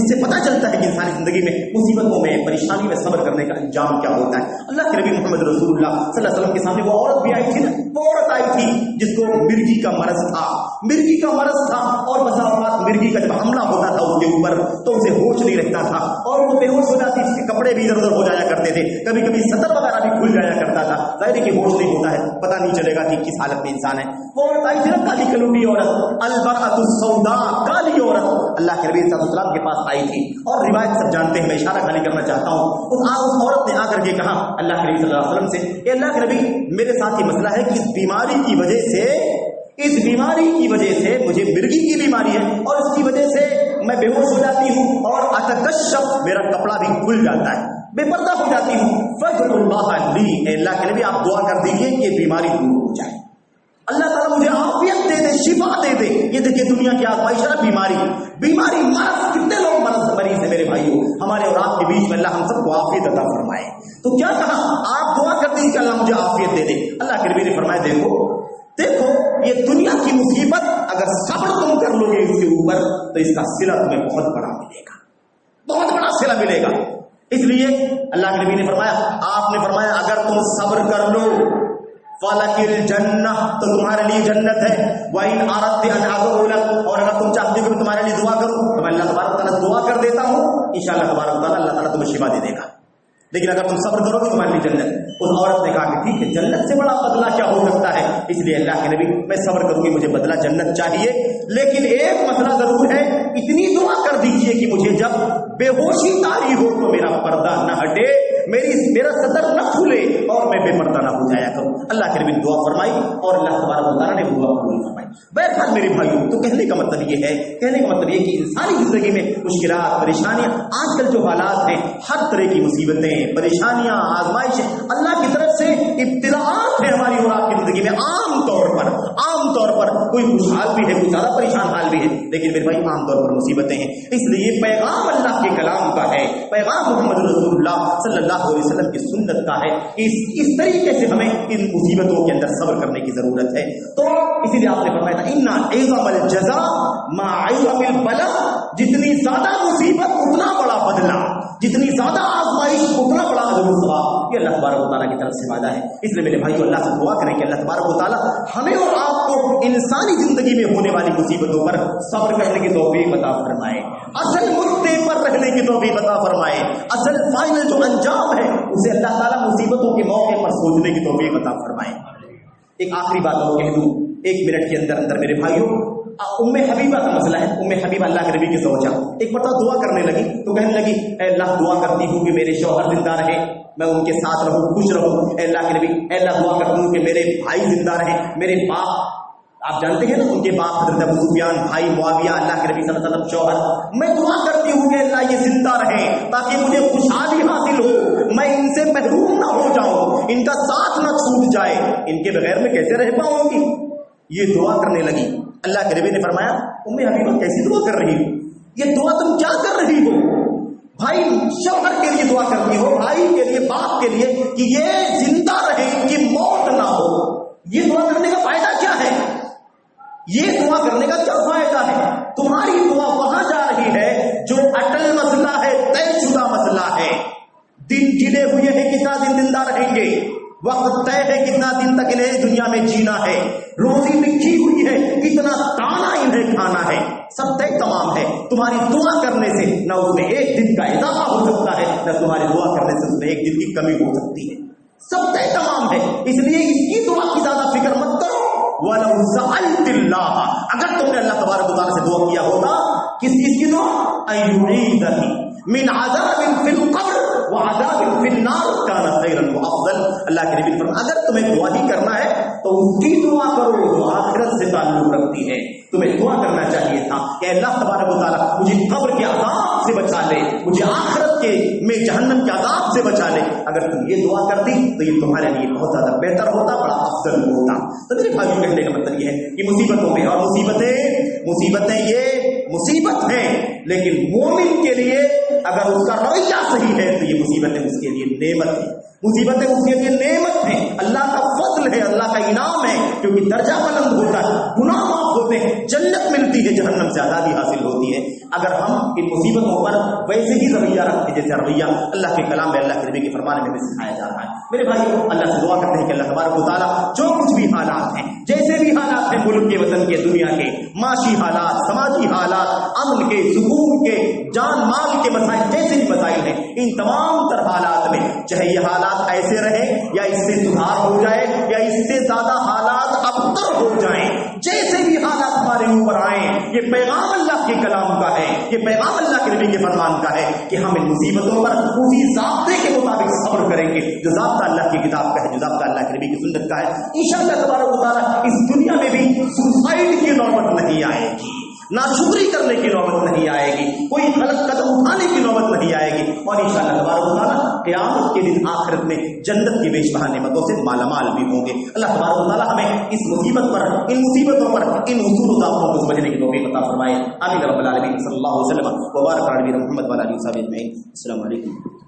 سے پتہ چلتا ہے کہ انسانی زندگی میں مصیبتوں میں، پریشانی میں صبر کرنے کا انجام کیا ہوتا ہے۔ اللہ کے نبی محمد رسول اللہ صلی اللہ علیہ وسلم کے سامنے وہ عورت بھی آئی تھی نا، وہ عورت آئی تھی جس کو مرگی کا مرض تھا، مرگی کا مرض تھا، اور بسا اوقات مرگی کا جب حملہ ہوتا تھا اس کے اوپر تو اسے ہوش نہیں رہتا تھا اور وہ بے ہوش ہو جاتی، اس کے کپڑے بھی ادھر ادھر ہو جایا کرتے تھے، کبھی کبھی سطر وغیرہ بھی کھل جایا کرتا تھا، ظاہر ہے کہ ہوش نہیں ہوتا ہے، پتہ نہیں چلے گا کہ کس حالت میں انسان ہے۔ وہ عورت آئی تھی نا، کالی کلوٹی عورت، البرأۃ السوداء، کالی عورت اللہ کے نبی صلی اللہ علیہ وسلم کے پاس آئی تھی، اور روایت سب جانتے ہیں، میں اشارہ خالی کرنا چاہتا ہوں۔ اس عورت نے آ کر کے کہا اللہ کے نبی صلی اللہ علیہ وسلم سے کہ اللہ کے نبی، میرے ساتھ یہ مسئلہ ہے کہ اس بیماری کی وجہ سے مجھے مرگی کی بیماری ہے، اور اس کی وجہ سے میں بے ہوش ہو جاتی ہوں اور اتکشف، میرا کپڑا بھی کھل جاتا ہے، بے پردہ ہو جاتی ہوں۔ فضل اللہ لی، اے اللہ کے نبی آپ دعا کر دیجیے کہ بیماری دور ہو جائے، اللہ تعالیٰ مجھے عافیت دے دے، شفا دے دے۔ یہ دیکھیے دنیا کی آزمائش ہے، بیماری مرض، کتنے لوگ مریض ہیں میرے بھائیوں، ہمارے اور آپ کے بیچ میں اللہ ہم سب کو عافیت عطا فرمائے۔ تو کیا کہا، آپ دعا کر دیجیے کہ اللہ مجھے عافیت دے دے۔ اللہ کے نبی نے فرمایا دیکھو یہ دنیا کی مصیبت اگر صبر تم کر لو گے اس کے اوپر تو اس کا صلہ تمہیں بہت بڑا ملے گا، بہت بڑا صلہ ملے گا۔ اس لیے اللہ کے نبی نے فرمایا، آپ نے فرمایا اگر تم صبر کر لو فَلَكِ الْجَنَّةُ، تو تمہارے لیے جنت ہے، وَإِنْ أَرَدْتَ أَنْ أَدْعُوَ لَكَ، اور اگر تم چاہتے ہو کہ تمہارے لیے دعا کروں تو میں اللہ تبارک تعالیٰ دعا کر دیتا ہوں، انشاءاللہ تبارک تعالیٰ اللہ تعالیٰ تمہیں شفا دے دے گا، لیکن اگر تم صبر کرو گے تمہارے لیے جنت۔ اس عورت نے کہا کہ ٹھیک ہے، جنت سے بڑا بدلہ کیا ہو سکتا ہے، اس لیے اللہ کے نبی میں صبر کروں گی، مجھے بدلہ جنت چاہیے، لیکن ایک مسئلہ ضرور ہے، اتنی دعا کر دیجئے کہ مجھے جب بے ہوشی طاری ہو تو میرا پردہ نہ ہٹے، میرا صدر نہ کھلے اور میں بے پردہ نہ ہو جایا کروں۔ اللہ کے نبی نے دعا فرمائی اور اللہ تبارک و تعالیٰ نے دعا قبول فرمائی۔ بہرحال میرے بھائیوں، تو کہنے کا مطلب یہ ہے کہ انسانی زندگی میں مشکلات، پریشانیاں، آج کل جو حالات ہیں، ہر طرح کی مصیبتیں، پریشانیاں، آزمائشیں اللہ کی طرف سے ابتلاءات ہیں ہماری اور آپ کی زندگی میں۔ عام طور پر کوئی خوشحال بھی ہے، کوئی زیادہ پریشان حال بھی ہے، لیکن میرے بھائی عام طور پر مصیبتیں ہیں۔ اس لیے پیغام اللہ کے کلام کا ہے، پیغام محمد رسول اللہ صلی اللہ علیہ وسلم کی سنت کا ہے، اس طریقے سے ہمیں ان مصیبتوں کے اندر صبر کرنے کی ضرورت ہے۔ تو اسی لیے آپ نے فرمایا تھا اِنَّ عِظَمَ الْجَزَاءِ مَعَ عِظَمِ الْبَلَاءِ، جتنی زیادہ مصیبت اتنا بڑا بدلہ، جتنی زیادہ آزمائش اتنا بڑا اجر و ثواب، یہ اللہ تبارک و تعالیٰ کی طرف سے وعدہ ہے۔ اس لیے میرے بھائیو، اللہ سے دعا کریں کہ اللہ تبارک و تعالیٰ ہمیں اور آپ کو انسانی زندگی میں ہونے والی مصیبتوں پر صبر کرنے کی توفیق عطا فرمائے، اصل مدے پر رہنے کی توفیق عطا فرمائے، اصل فائنل جو انجام ہے اسے اللہ تعالیٰ مصیبتوں کے موقع پر سوچنے کی توفیق عطا فرمائے۔ ایک آخری بات اور کہہ دوں 1 منٹ کے اندر میرے بھائیو، ام حبیبہ کا مسئلہ ہے۔ ام حبیبہ اللہ کے نبی کی زوجہ ایک مرتبہ دعا کرنے لگی تو کہنے لگی اے اللہ دعا کرتی ہوں کہ میرے شوہر زندہ رہے، میں ان کے ساتھ رہوں، خوش رہوں۔ اے اللہ کے نبی، اے اللہ دعا کرتی ہوں کہ میرے بھائی زندہ رہیں، میرے باپ، آپ جانتے ہیں نا ان کے باپ حضرت ابو سفیان، بھائی معاویہ، اللہ کے نبی صلی اللہ علیہ وسلم شوہر، میں دعا کرتی ہوں کہ اللہ یہ زندہ رہیں تاکہ مجھے خوشحالی حاصل ہو، میں ان سے محروم نہ ہو جاؤں، ان کا ساتھ نہ چھوٹ جائے، ان کے بغیر میں کیسے رہ پاؤں گی۔ یہ دعا کرنے لگی۔ اللہ کے نبی نے فرمایا ام حبیبہ کیسی دعا کر رہی ہو، یہ دعا تم کیا کر رہی ہو؟ بھائی شوہر کے لیے دعا کرتی ہو، بھائی کے لیے، باپ کے لیے، کہ یہ زندہ رہے، ان کی موت نہ ہو۔ یہ دعا کرنے کا فائدہ کیا ہے؟ یہ دعا کرنے کا کیا فائدہ ہے؟ تمہاری دعا وہاں جا رہی ہے جو اٹل مسئلہ ہے، طے شدہ مسئلہ ہے، دن گنے ہوئے ہیں کتنا دن زندہ رہیں گے، وقت طے ہے کتنا دن تک انہیں دنیا میں جینا ہے، روزی لکھی ہوئی ہے کتنا دانا انہیں کھانا ہے، سب طے تمام ہے۔ تمہاری دعا کرنے سے نہ اس میں 1 دن کا اضافہ ہو سکتا ہے، نہ تمہاری دعا کرنے سے اس میں 1 دن کی کمی ہو سکتی ہے، سب طے تمام ہے۔ اس لیے اس کی دعا کی زیادہ فکر مت کرو۔ وَلَوْ سَأَلْتِ اللَّهَ، اگر تم نے اللہ تبارک و تعالیٰ سے دعا کیا ہوگا، کس چیز کی دعا؟ أَن يُعِيذَنِي مِنْ عَذَابٍ فِي الْقَبْرِ وَعَذَابٍ فِي النَّارِ كَانَ خَيْرًا وَأَفْضَلَ۔ اللہ کے نبی نے فرمایا اگر تمہیں دعا ہی کرنا ہے تو اس کی دعا کرو جو آخرت سے تعلق رکھتی ہے۔ تمہیں دعا کرنا چاہیے تھا کہ اللہ تبارک و تعالیٰ مجھے قبر کے عذاب سے بچا لے، مجھے آخرت کے میں جہنم کے عذاب سے بچا لے۔ اگر تم یہ دعا کرتی تو یہ تمہارے لیے بہت زیادہ بہتر ہوتا، بڑا افضل ہوتا۔ تو میرے بھائیوں کہنے کا مطلب یہ ہے کہ مصیبتوں میں، اور مصیبتیں یہ مصیبت ہیں، لیکن مومن کے لیے اگر اس کا رویہ صحیح ہے تو یہ مصیبتیں اس کے لیے نعمت ہیں، مصیبتیں اس کے لیے نعمت ہیں، اللہ کا فضل ہے، اللہ کا انعام ہے، کیونکہ درجہ بلند ہوتا ہے، گناہ معاف ہوتے ہیں، جنت ملتی ہے، جہنم سے آزادی حاصل ہوتی ہے اگر ہم ان مصیبتوں پر ویسے ہی رویہ رکھتے جیسے رویہ اللہ کے کلام میں، اللہ کے نبی کے فرمان میں ہمیں سکھایا جا رہا ہے۔ میرے بھائیو، اللہ سے دعا کرتے ہیں کہ اللہ تبارک و تعالیٰ جو کچھ بھی حالات ہیں، جیسے بھی حالات ہیں ملک کے، وطن کے، دنیا کے، معاشی حالات، سماجی حالات، امن کے، سکون کے، جان مال کے مسائل، جیسے بھی مسائل ہیں، ان تمام تر حالات میں چاہے یہ حالات ایسے رہے یا اس سے سدھار ہو جائے یا اس سے زیادہ حالات ابتر ہو جائیں، جیسے بھی حالات ہمارے اوپر آئیں، یہ پیغام اللہ کے کلام کا ہے، یہ پیغام اللہ کے نبی کے فرمان کا ہے کہ ہم ان مصیبتوں پر اسی ضابطے کے مطابق صبر کریں گے جو ضابطہ اللہ کی کتاب کا ہے، جو ضابطہ اللہ کے نبی کی سنت کا ہے۔ انشاءاللہ تبارک و تعالیٰ اس دنیا میں بھی سوسائڈ کی نوبت نہیں آئے گی، ناشکری کرنے کی نوبت نہیں آئے گی، کوئی غلط قدم اٹھانے کی نوبت نہیں آئے گی، اور انشاءاللہ تبارک و تعالیٰ قیامت کے دن آخرت میں جنت کی بیش بہا نعمتوں سے مالا مال بھی ہوں گے۔ اللہ تبارک و تعالیٰ ہمیں اس مصیبت پر، ان مصیبتوں پر، ان اصول و ضابطوں کو سمجھنے کی توفیق عطا فرمائے۔ آمین رب العالمین، صلی اللہ علیہ وسلم وبارک علی نبینا محمد وعلی آلہ وصحبہ اجمعین۔ السلام علیکم۔